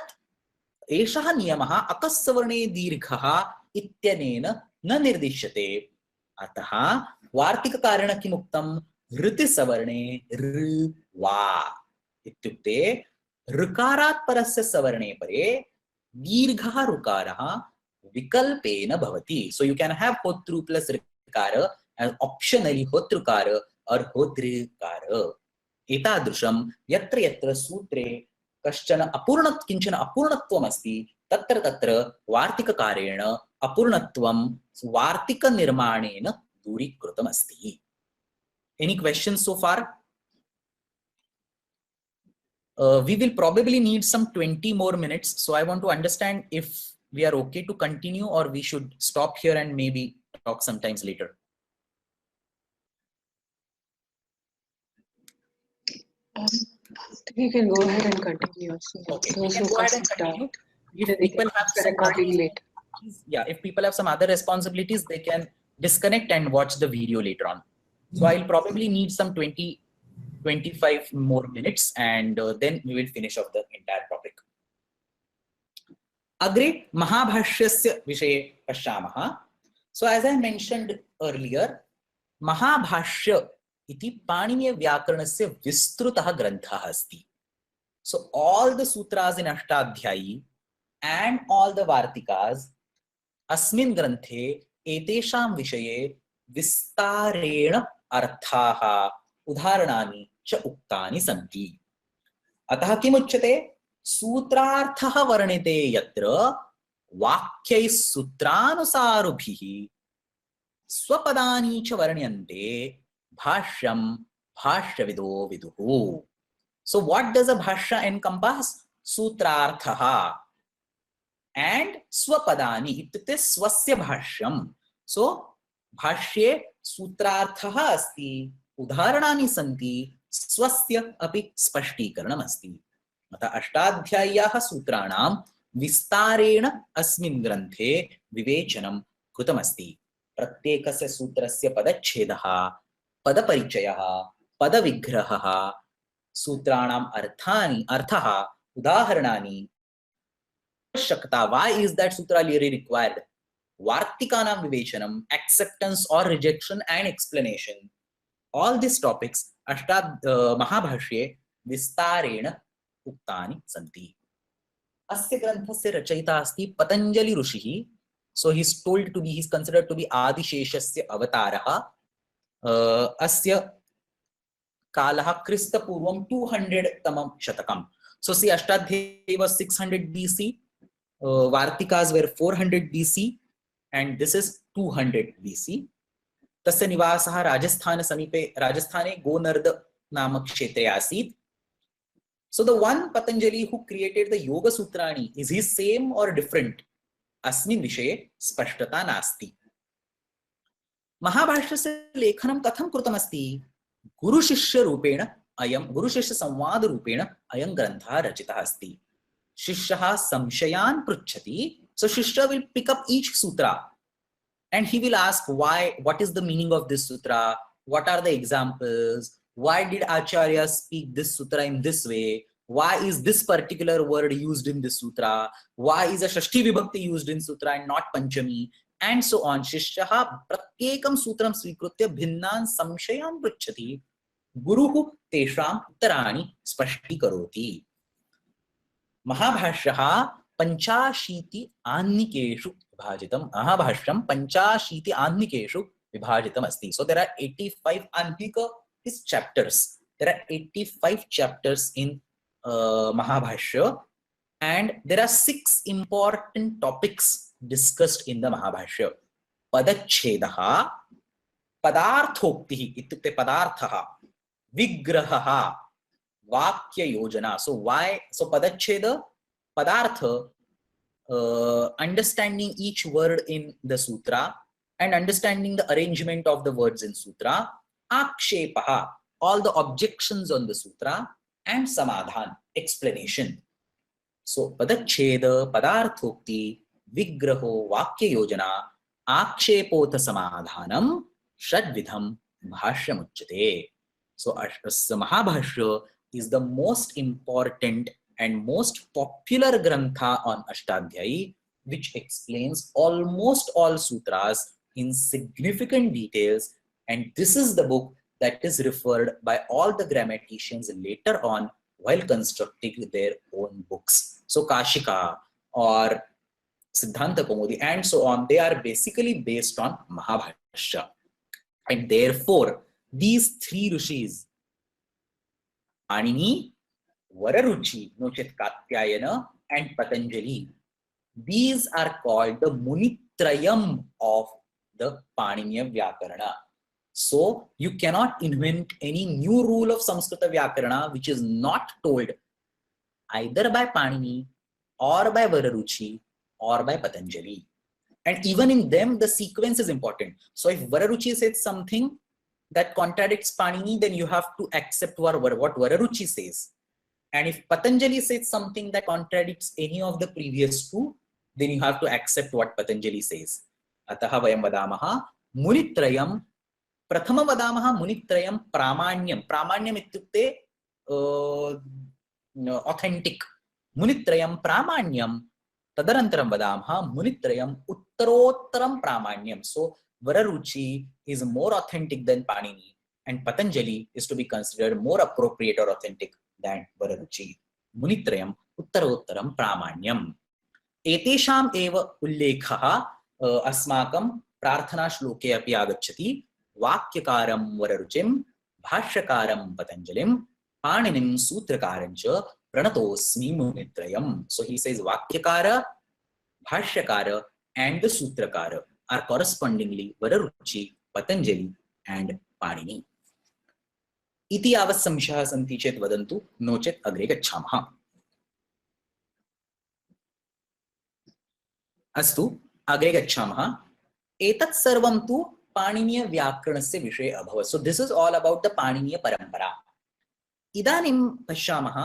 Speaker 1: eshaha niyamaha akasavarne dirghaha ityanena na nirdishyate. Ataha vartika karana kimuktam riti savarne rva. Ityukte rikarat parasya savarne pare dirgha rukaraha vikalpena bhavati. So you can have hotru plus rikara and optionally hotrukara or hotrikara. Etadrusham yatra yatra sutre kaschana apurnat kinchana apurnatvam asti tatra tatra vartika karena apurnatvam vartika nirmanena durikrutam asti. Any questions so far? We will probably need some 20 more minutes, so I want to understand if we are okay to continue or we should stop here and maybe talk sometimes later.
Speaker 2: We can go ahead and continue. So
Speaker 1: okay, we can go ahead and continue. If people have some if people have some other responsibilities, they can disconnect and watch the video later on. So I'll probably need some 20-25 more minutes and then we will finish off the entire topic. Agre Mahabhashyasya Vishaye Pashyamaha. So as I mentioned earlier, Mahabhashya इति पाणिनीय व्याकरणस्य विस्तृतः ग्रन्थः अस्ति. So all the sutras in Ashtadhyayi and all the Vartikas अस्मिन् ग्रन्थे एतेषां विषये विस्तारेण अर्थाः उदाहरणानि च उक्तानि सन्ति. अतः किमुच्यते? सूत्रार्थः वर्णिते यत्र वाक्यैः सूत्रानुसारुभिः स्वपदानि च वर्ण्यन्ते भाष्यं भाष्यविदो विदुः. So what does a bhashya encompass? Sutrarthaha and swapadani ityukte swasya bhashyam. So bhashye sutrarthaha asti, udaharanani santi, swasya api spashtikaranam asti. अतः अष्टाध्याय्याः सूत्राणां विस्तारेण अस्मिन् ग्रन्थे विवेचनं कृतमस्ति. प्रत्येकस्य सूत्रस्य पदच्छेदः, पदपरिचयः, पदविग्रहः, सूत्राणाम् अर्थः, उदाहरणानि, आवश्यकता, why is that sutra really required, वार्तिकानां विवेचनम्, acceptance or rejection and explanation, all these topics महाभाष्ये विस्तारेण उक्तानि सन्ति. अस्य ग्रन्थस्य रचयिता अस्ति पतञ्जलि ऋषिः. So he is told to be, he is considered to be आदिशेषस्य अवतारः. अस्य कालः क्रिस्तपूर्वं 200 तमं शतकम्. So see, Ashtadhyayi was 600 BC, Vartikas were 400 BC, and this is 200 BC. तस्य निवासः राजस्थान समीपे, राजस्थाने गोनर्द नामक क्षेत्रे आसीत्. So the one Patanjali who created the Yoga Sutrani, is he same or different? अस्मिन् विषये स्पष्टता नास्ति. महाभाष्यस्य लेखनं कथं कृतमस्ति? गुरुशिष्य रूपेण अयं, गुरुशिष्य संवाद रूपेण अयं ग्रन्थः रचितः अस्ति. शिष्यः संशयान् पृच्छति. So Shishya will pick up each sutra and he will ask why, what is the meaning of this sutra? What are the examples? Why did Acharya speak this sutra in this way? Why is this particular word used in this sutra? Why is a Shashti Vibhakti used in sutra and not Panchami? And so on. Shishyaha pratyekam sutram svikritya bhinnan samshayan pruchhati. Guruhu tesham uttarani spashtikaroti. Mahabhashyah panchashiti annikeshu vibhajitam. Mahabhashyam panchashiti annikeshu vibhajitam asti. So there are 85 annika is chapters. There are 85 chapters in Mahabhashya, and there are 6 important topics discussed in the Mahabhashya. Padachhedaha, padarthoktihi ityukte padarthaha, vigrahaha, vakya yojana. So why? So padachheda, padartha, understanding each word in the sutra and understanding the arrangement of the words in sutra. Akshepaha, all the objections on the sutra, and samadhan, explanation. So padachheda, padarthokti, vigraho, vakya yojana, akshepotha samadhanam, shadvidham bhashyam uchyate. So Mahabhashya is the most important and most popular grantha on Ashtadhyayi, which explains almost all sutras in significant details, and this is the book that is referred by all the grammaticians later on while constructing their own books. So Kashika or Siddhanta Kaumudi and so on, they are basically based on Mahabhashya. And therefore, these 3 rishis, Panini, Vararuchi, Nochet Katyayana, and Patanjali, these are called the Munitrayam of the Paniniya Vyakarana. So you cannot invent any new rule of Samskrita Vyakarana which is not told either by Panini or by Vararuchi or by Patanjali. And even in them, the sequence is important. So if Vararuchi says something that contradicts Panini, then you have to accept what Vararuchi says. And if Patanjali says something that contradicts any of the previous 2, then you have to accept what Patanjali says. Ataha vayam vadamaha Munitrayam. प्रथम वदामः मुनित्रयं प्रामाण्यं. प्रामाण्यम् इत्युक्ते authentic. मुनित्रयं प्रामाण्यं. तदनन्तरं वदामः मुनित्रयं उत्तरोत्तरं प्रामाण्यं. So Vararuchi is more authentic than Panini, and Patanjali is to be considered more appropriate or authentic than Vararuchi. Munitrayam Uttarottaram Pramanyam. एतेषाम् एव उल्लेखः अस्माकं प्रार्थना श्लोके अपि आगच्छति. वाक्यकारं वररुचिं, भाष्यकारं पतञ्जलिं, पाणिनिं सूत्रकारं च प्रणतोऽस्मि मुनित्रयम्. So he says Vakyakara, Bhashyakara and the Sutrakara are correspondingly Vararuchi, Patanjali and Panini. इति यावत् संशयाः सन्ति चेत् वदन्तु, नो चेत् अग्रे गच्छामः. अस्तु, अग्रे गच्छामः. एतत् सर्वं तु पाणिनीय व्याकरणस्य विषये अभवत्. So this is all about the Paniniya parampara. इदानीं पश्यामः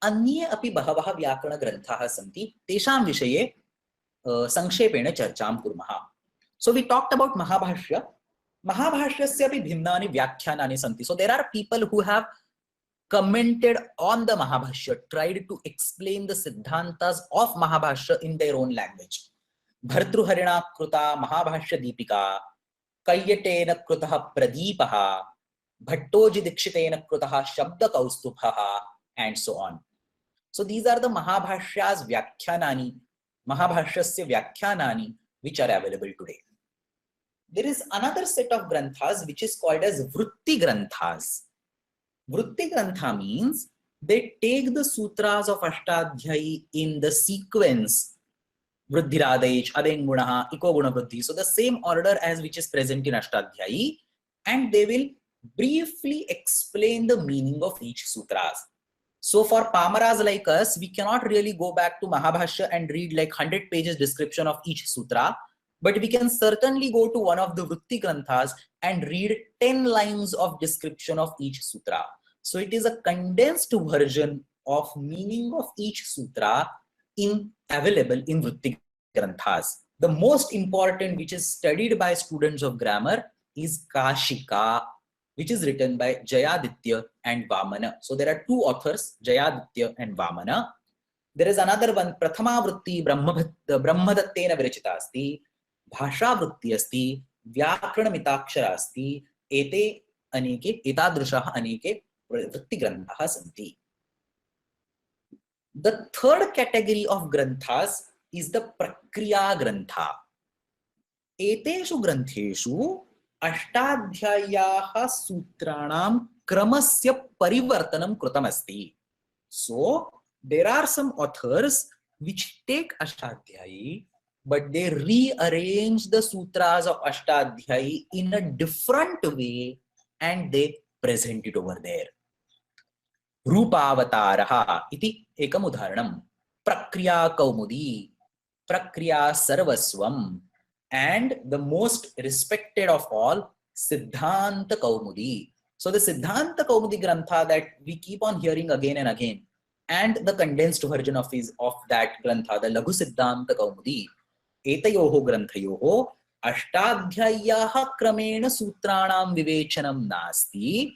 Speaker 1: अन्ये अपि बहवः व्याकरण ग्रन्थाः सन्ति, तेषां विषये संक्षेपेण चर्चां कुर्मः. So we talked about Mahabhashya. महाभाष्यस्य अपि भिन्नानि व्याख्यानानि सन्ति. So there are people who have commented on the Mahabhashya, tried to explain the Siddhantas of Mahabhashya in their own language. Bhartruharina Kruta Mahabhashya Deepika, Kayyatena Krutaha Pradipaha, Bhattoji Dikshitena Krutaha Shabda Kaustubhaha, and so on. So these are the Mahabhashya's Vyakhyanani, Mahabhashyasya Vyakhyanani, which are available today. There is another set of Granthas which is called as Vritti Granthas. Vritti Grantha means they take the sutras of Ashtadhyayi in the sequence Vruddhiradesh, Adengunaha, Ikoguna Vruddhi. So the same order as which is present in Ashtadhyayi, and they will briefly explain the meaning of each sutras. So for Pamaras like us, we cannot really go back to Mahabhashya and read like 100 pages description of each sutra, but we can certainly go to one of the Vritti Granthas and read 10 lines of description of each sutra. So it is a condensed version of meaning of each sutra available in Vritti Granthas. The most important, which is studied by students of grammar, is Kashika, which is written by Jayaditya and Vamana. So there are two authors, Jayaditya and Vamana. There is another one, Prathama Vritti Brahmadattena Virachita asti, Bhasha Vritti asti, Vyakarana Mitakshara asti, ete aneke, etadrushaha aneke Vritti Granthaha santi. The third category of Granthas is the Prakriya Grantha. Eteshu Grantheshu Ashtadhyayaha Sutranam Kramasya Parivartanam Krutam asti. So there are some authors which take Ashtadhyayi, but they rearrange the sutras of Ashtadhyayi in a different way and they present it over there. Rupavataraha iti ekam udharanam. Prakriya Kaumudi, Prakriya Sarvaswam, and the most respected of all, Siddhanta Kaumudi. So the Siddhanta Kaumudi Grantha that we keep on hearing again and again, and the condensed version of that Grantha, the Laghu Siddhanta Kaumudi, Etayoho Granthayoho Ashtadhyayaha Kramena Sutranam Vivechanam Nasti,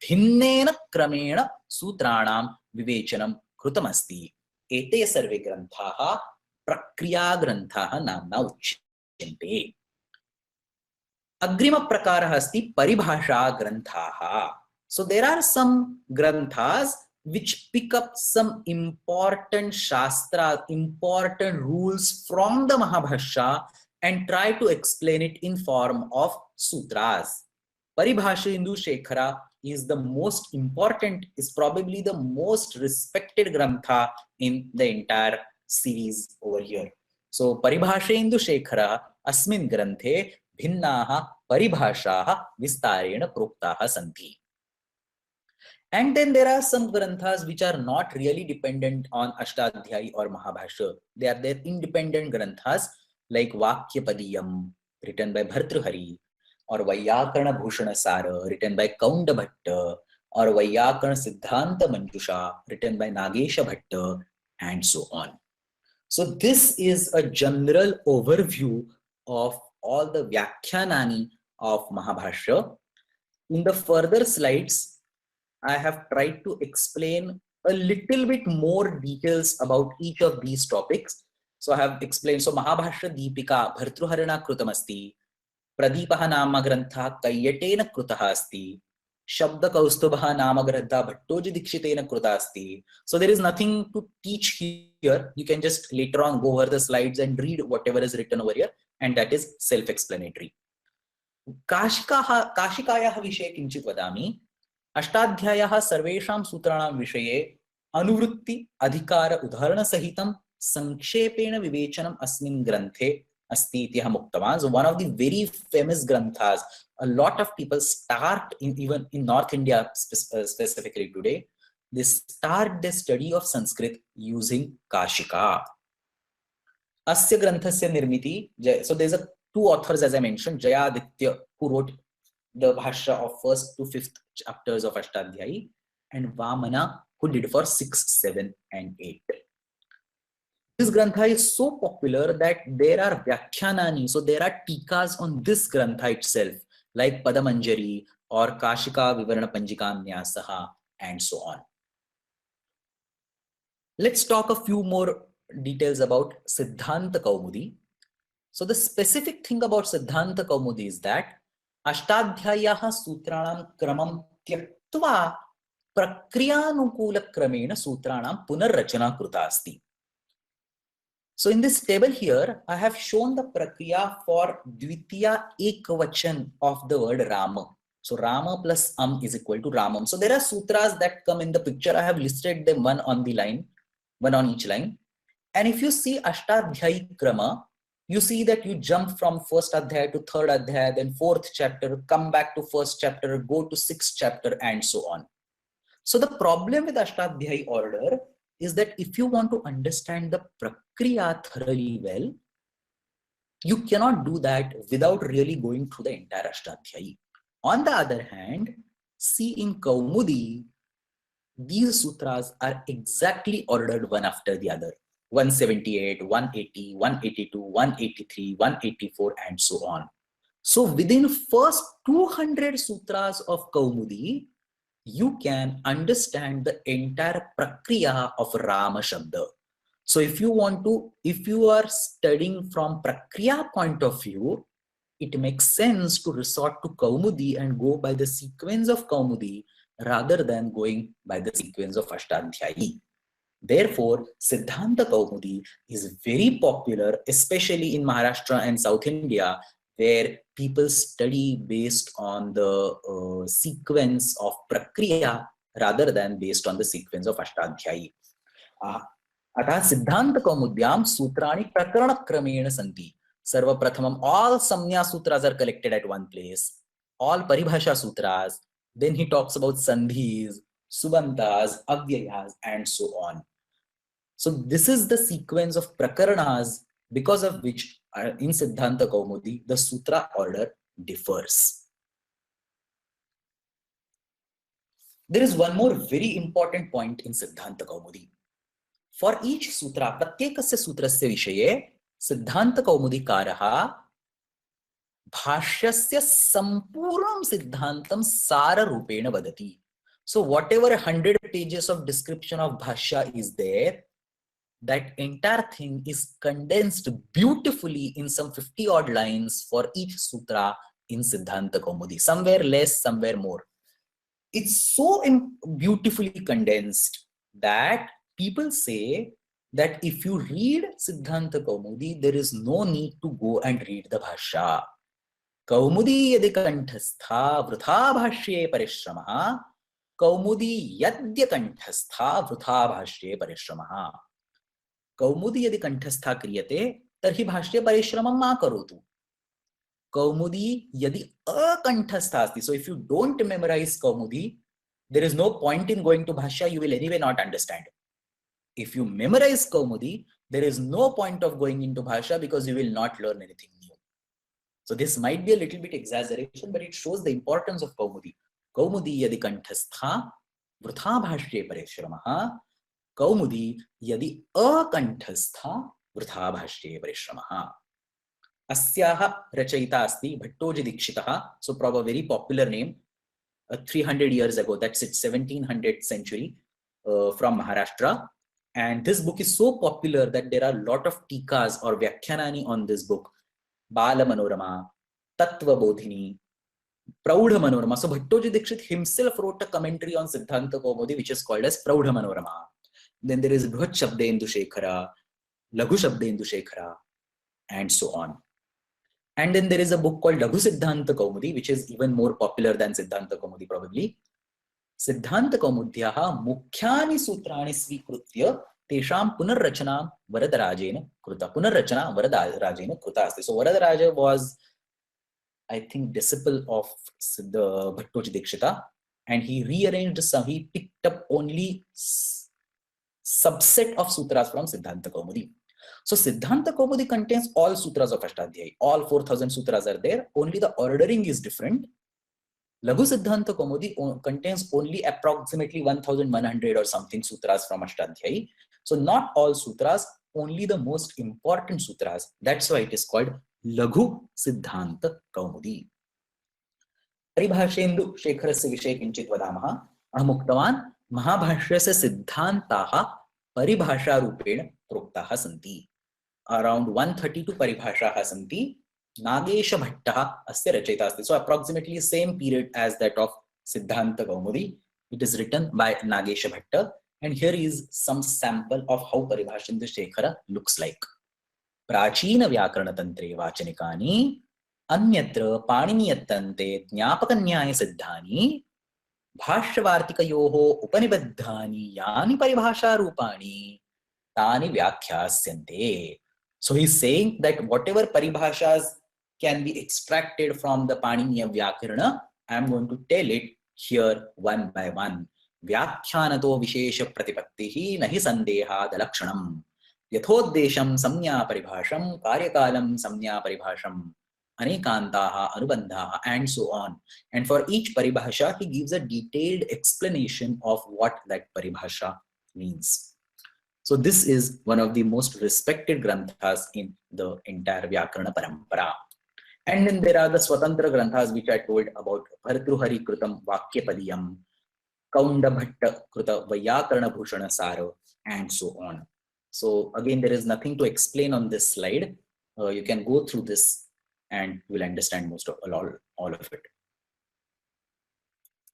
Speaker 1: Bhinnena Kramena Sutranam Vivechanam Krutamasti. Ete sarve Granthaha Prakriya Granthaha namna uchyante. Agrima Prakaraha asti Paribhasha Granthaha. So there are some Granthas which pick up some important Shastra, important rules from the Mahabhashya and try to explain it in form of sutras. Paribhasha Indu Shekhara is the most important, is probably the most respected Grantha in the entire series over here. So Paribhasha Indu Shekhara Asmin Granthe Bhinnaha Paribhashaha Vistarena Proktaha Santi. And then there are some Granthas which are not really dependent on Ashtadhyayi or Mahabhashya. They are their independent Granthas like Vakyapadiyam, written by Bhartruhari, or Vaiyakarana Bhushana Sara, written by Kaunda Bhatta, or Vaiyakarana Siddhanta Manjusha, written by Nagesha Bhatta, and so on. So this is a general overview of all the Vyakhyanani of Mahabhashya. In the further slides, I have tried to explain a little bit more details about each of these topics. So I have explained, so Mahabhashya Deepika Bhartruharana Krutamasti, Pradipaha Nama Grantha Kayyatena Krutaha Asti, शब्दकौस्तुभः नाम ग्रन्थः भट्टोजी दीक्षितेन कृता अस्ति. So there is nothing to teach here. You can just later on go over the slides and read whatever is written over here, and that is self-explanatory. काशिकायाः विषये किञ्चित् वदामि. अष्टाध्यायः सर्वेषां सूत्राणां विषये अनुवृत्ति अधिकार उदाहरणसहितं संक्षेपेण विवेचनम् अस्मिन् ग्रन्थे अस्ति इति अहम् उक्तवान्. So one of the very famous granthas, a lot of people start even in North India specifically today, they start the study of Sanskrit using Kashika. Asya granthasya nirmiti, so there's two authors as I mentioned, Jayaditya, who wrote the Bhashya of 1st to 5th chapters of Ashtadhyayi, and Vamana, who did for 6, 7 and 8. This grantha is so popular that there are Vyakhyanani, so there are tikas on this grantha itself, like Padamanjari or Kashika Vivarana Panjika Nyasaha and so on. Let's talk a few more details about Siddhanta Kaumudi. So the specific thing about Siddhanta Kaumudi is that Ashtadhyayaha Sutranam Kramam Tyaktva Prakriyanukula Kramena Sutranam Punarrachana Kruta Asti. So in this table here, I have shown the prakriya for Dvitiya Ekvachan of the word Rama. So Rama plus is equal to Ramam. So there are sutras that come in the picture. I have listed them one on the line, one on each line. And if you see Ashtadhyayi Krama, you see that you jump from 1st Adhyaya to 3rd Adhyaya, then 4th chapter, come back to 1st chapter, go to 6th chapter, and so on. So the problem with Ashtadhyayi order is that if you want to understand the prakriya thoroughly well, you cannot do that without really going through the entire Ashtadhyayi. On the other hand, see in Kaumudi, these sutras are exactly ordered one after the other. 178, 180, 182, 183, 184, and so on. So within first 200 sutras of Kaumudi, you can understand the entire prakriya of Rama Shabda. So if you are studying from prakriya point of view, it makes sense to resort to Kaumudi and go by the sequence of Kaumudi rather than going by the sequence of Ashtadhyayi. Therefore, Siddhanta Kaumudi is very popular, especially in Maharashtra and South India, where people study based on the sequence of Prakriya rather than based on the sequence of Ashtadhyayi. Atah Siddhanta Kaumudyam Sutrani Prakarana Kramena Santi. Sarva Prathamam, all Samnya Sutras are collected at one place, all Paribhasha Sutras. Then he talks about Sandhis, Subantas, Avyayas, and so on. So this is the sequence of Prakaranas, because of which in Siddhanta Kaumudi, the Sutra order differs. There is one more very important point in Siddhanta Kaumudi. For each sutra, pratyekasya sutrasya vishaye, Siddhanta Kaumudikaraha bhashyasya sampurnam siddhantam sara rupena vadati. So whatever 100 pages of description of bhashya is there, that entire thing is condensed beautifully in some 50 odd lines for each sutra in Siddhanta Kaumudi. Somewhere less, somewhere more. It's so beautifully condensed that people say that if you read Siddhanta Kaumudi, there is no need to go and read the Bhashya. Kaumudi yadi kanthastha vrutha bhashye parishramah. Kaumudi yadya kanthastha vrutha bhashye parishramah. Kaumudi yadi kanthastha kriyate tarhi bhashye parishramam ma karotu. Kaumudi yadi akanthastha asti. So if you don't memorize Kaumudi, there is no point in going to Bhashya, you will anyway not understand. If you memorize Kaumudi, there is no point of going into Bhashya because you will not learn anything new. So this might be a little bit exaggeration, but it shows the importance of Kaumudi. Kaumudi yadi kanthastha vrutha bhashye parishramah. Kaumudi yadi akanthastha vrutha bhashye parishramah. Asyaha rachayita asti Bhattoji Dikshitaha. So probably a very popular name. 300 years ago, that's it, 1700th century, from Maharashtra. And this book is so popular that there are a lot of tikas or vyakhyanani on this book. Bala Manorama, Tattva Bodhini, Praudha Manorama. So Bhattoji Dikshit himself wrote a commentary on Siddhanta Kaumudi, which is called as Praudha Manorama. Then there is Brihat Shabdendu Shekhara, Laghu Shabdendu Shekhara, and so on. And then there is a book called Laghu Siddhanta Kaumudi, which is even more popular than Siddhanta Kaumudi probably. Siddhanta Kaumudyaha Mukhyani Sutrani Svikritya Tesham Punarrachana Varadarajena Kruta. Punarrachana Varadarajena Kruta asti. So Varadaraja was, I think, disciple of the Bhattoji Dikshita, and he rearranged some, he picked up only subset of sutras from Siddhanta Kaumudi. So Siddhanta Kaumudi contains all sutras of Ashtadhyayi. All 4,000 sutras are there. Only the ordering is different. Laghu Siddhanta Kaumudi contains only approximately 1,100 or something sutras from Ashtadhyayi. So not all sutras, only the most important sutras. That's why it is called Laghu Siddhanta Kaumudi. Paribhashendu Shekharasya Vishe Kinchit Vadamaha. Aham Mahabhashyasya Siddhantaha Paribhasha Rupena Proktaha Santi. Around 132 Paribhashaha Santi. Nagesha Bhattaha Asya Rachayita Asti. So approximately same period as that of Siddhanta Kaumudi. It is written by Nagesha Bhatta. And here is some sample of how Paribhashendu Shekhara looks like. Prachina Vyakarana Tantre Vachanikani Anyatra Paniniyatante Jnapakanyaya Siddhani Bhashyavartikayoho Upanibaddhani Yani Paribhasha Rupani Tani Vyakhyaasyante. So he's saying that whatever paribhashas can be extracted from the Paniniya Vyakarana, I am going to tell it here one by one. Vyakhyaanato Vishesha Pratipattihi Nahi Sandeha Dalakshanam Yathodesham Samnya Paribhasham Karyakalam Samnya Paribhasham Anekantaha Anubandhaha and so on. And for each paribhasha, he gives a detailed explanation of what that paribhasha means. So this is one of the most respected granthas in the entire Vyakarana Parampara. And then there are the Swatantra granthas which I told about. Bhartruhari Krutam Vakyapadiyam, Kaunda Bhatta Kruta Vyakarana Bhushana Sara, and so on. So again, there is nothing to explain on this slide. You can go through this and you will understand most of all of it.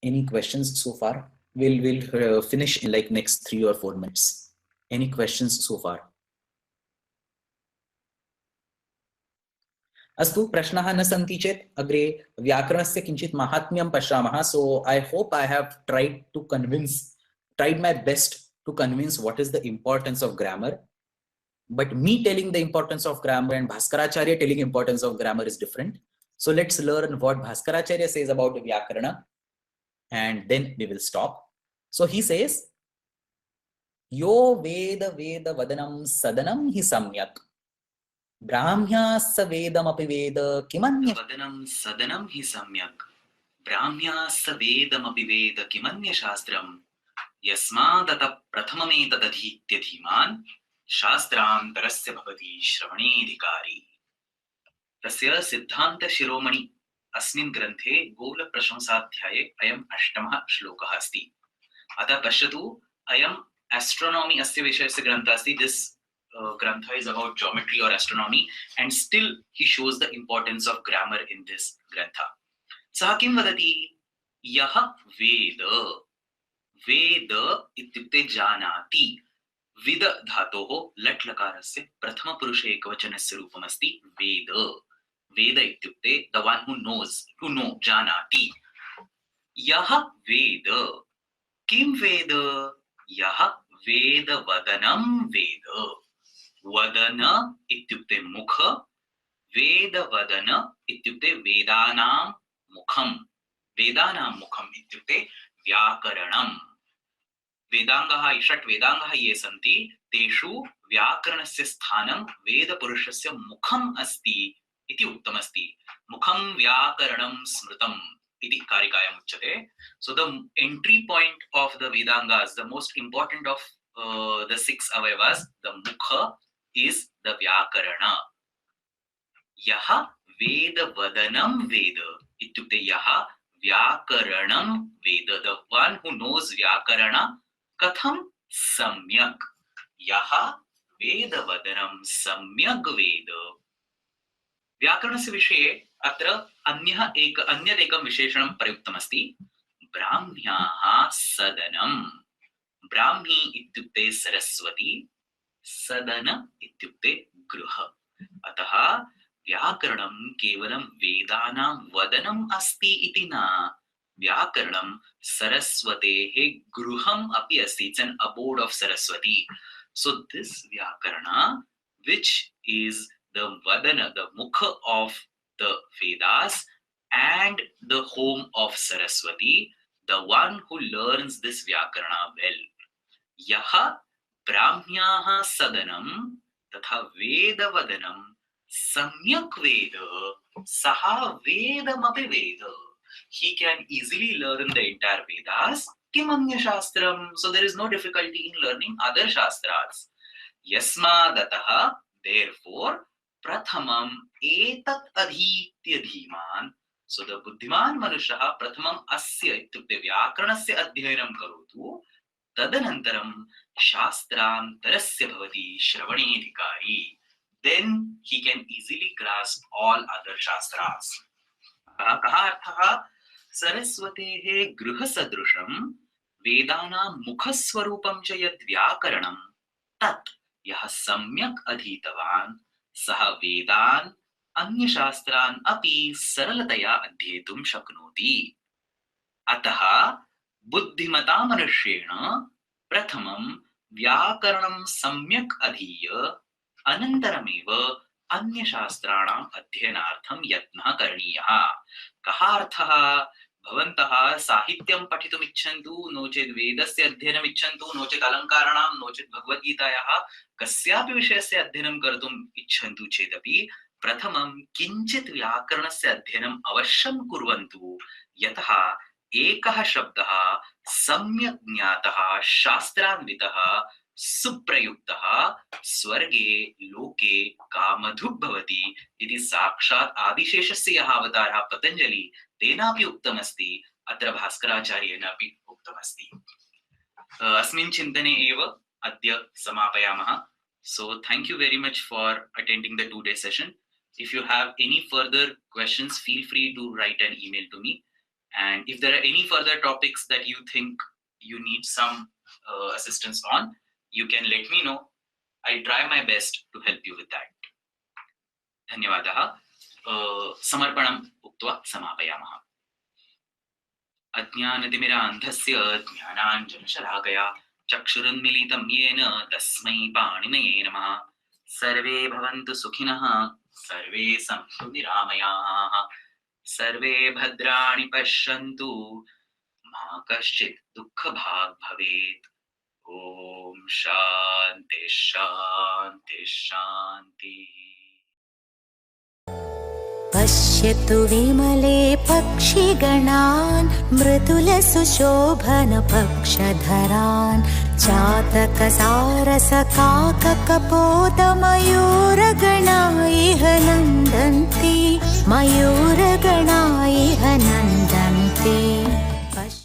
Speaker 1: Any questions so far? We'll finish in like next 3 or 4 minutes. Any questions so far? Astu prashnaha na santi chet agre vyakarasya kinchit mahatmyam pashyamaha. So I hope I have tried my best to convince what is the importance of grammar. But me telling the importance of grammar and Bhaskaracharya telling importance of grammar is different. So let's learn what Bhaskaracharya says about Vyakarana and then we will stop. So he says, Yo Veda Veda Vadanam Sadanam Hi Samyak Brahmyasa Vedam Api Veda Kimanya Vadanam Sadanam Hi Samyak Brahmyasa Vedam Api Veda Kimanya Shastram Yasmadata Prathamame Tadadhitya Dhiman Shastram Tarasya Bhavati Shravanedhikari. Tasya Siddhanta Shiromani Asmin Granthe Gola Prashamsadhyaye Ayam Ashtamaha Shlokaha Asti. Ata Pashyatu Ayam Astronomy Asya Vishayasya Grantha Asti. This Grantha is about geometry or astronomy, and still he shows the importance of grammar in this Grantha. Saha kim vadati Yaha Veda. Veda ityukte janati. Vida dhatoho lat lakarasya prathama purusha ekavachanasya rupamasti Veda. Veda ityukte the one who knows, to know, janati. Yaha Veda. Kim Veda? Yaha Veda Vadanam Veda. Vadana ityukte mukha. Veda Vadana ityukte Vedanam mukham. Vedanam mukham ityukte Vyakaranam. Vedangaha Ishat Vedangaha ye santi teshu Vyakaranasya sthanam Veda Purushasya mukham asti iti uttamasti. Mukham Vyakaranam smritam iti karikayam uchyate. So the entry point of the Vedangas, the most important of the 6 avayavas, the mukha is the Vyakarana. Yaha Veda Vadanam Veda ityukte Yaha Vyakaranam Veda. The one who knows Vyakarana. Katham Samyak. Yaha Veda Vadanam Samyak Veda. Vyakaranasya Vishaye अत्र अन्यदेकं विशेषणं प्रयुक्तमस्ति ब्राह्म्याः सदनम्। ब्राह्मी इत्युक्ते सरस्वती, सदन इत्युक्ते गृह। अतः व्याकरणं केवलं वेदानां वदनम् अस्ति इति न, व्याकरणं सरस्वतेः गृहम् अपि अस्ति। It's an abode of Saraswati. So this vyakarana, which is the vadana, the mukha of the Vedas and the home of Saraswati, the one who learns this vyakarana well, yaha brahmyaah sadanam तथा वेदवदनं सम्यक् वेद सः वेदमपि वेद. He can easily learn the entire Vedas. Kim anya shastram? So there is no difficulty in learning other shastras. Yasmadatah, therefore, prathamam etat adhitya dhiman. So the buddhiman manushah prathamam asya ityukte vyakaranasya adhyayanam karotu. तदनन्तरं शास्त्रान्तरस्य भवति श्रवणेधिकारी. Then he can easily grasp all other shastras. कः अर्थः? सरस्वतेः गृहसदृशं वेदानां मुखस्वरूपं च यद् व्याकरणं तत् यः सम्यक् अधीतवान् सः वेदान् अन्यशास्त्रान् अपि सरलतया अध्येतुं शक्नोति. अतः बुद्धिमता मनुष्येण प्रथमं व्याकरणं सम्यक् अधीय अनन्तरमेव अन्यशास्त्राणाम् अध्ययनार्थं यत्नः करणीयः. कः अर्थः? भवन्तः साहित्यं पठितुम् इच्छन्तु, नो चेत् वेदस्य अध्ययनम् इच्छन्तु, नो चेत् अलङ्काराणां, नो चेत् भगवद्गीतायाः कस्यापि विषयस्य अध्ययनं कर्तुम् इच्छन्तु चेदपि प्रथमं किञ्चित् व्याकरणस्य अध्ययनम् अवश्यं कुर्वन्तु. यतः एकः शब्दः सम्यक् ज्ञातः, शास्त्रान्वितः, सुप्रयुक्तः स्वर्गे लोके कामधुक् भवति इति साक्षात् आदिशेषस्य यः अवतारः पतञ्जलि तेनापि उक्तमस्ति, अत्र भास्कराचार्येण अपि उक्तमस्ति. अस्मिन् चिन्तने एव अद्य समापयामः. So thank you very much for attending the 2-day session. If you have any further questions, feel free to write an email to me. And if there are any further topics that you think you need some assistance on, you can let me know. I'll try my best to help you with that. धन्यवादः. समर्पणम् उक्त्वा समापयामः. अज्ञानतिमिरान्धस्य ज्ञानाञ्जनशलाकया चक्षुरुन्मीलितं येन तस्मै पाणिनये नमः. सर्वे भवन्तु सुखिनः, सर्वे सन्तु निरामयाः, सर्वे भद्राणि पश्यन्तु, मा कश्चित् दुःखभाग् भवेत्. ओम शान्ति शान्ति शान्तिः.
Speaker 3: पश्यतु विमले पक्षिगणान् मृदुलसुशोभनपक्षधरान् चातकसारसकाककपोतमयूरगणा इह नन्दन्ति, मयूरगणा इह नन्दन्ति.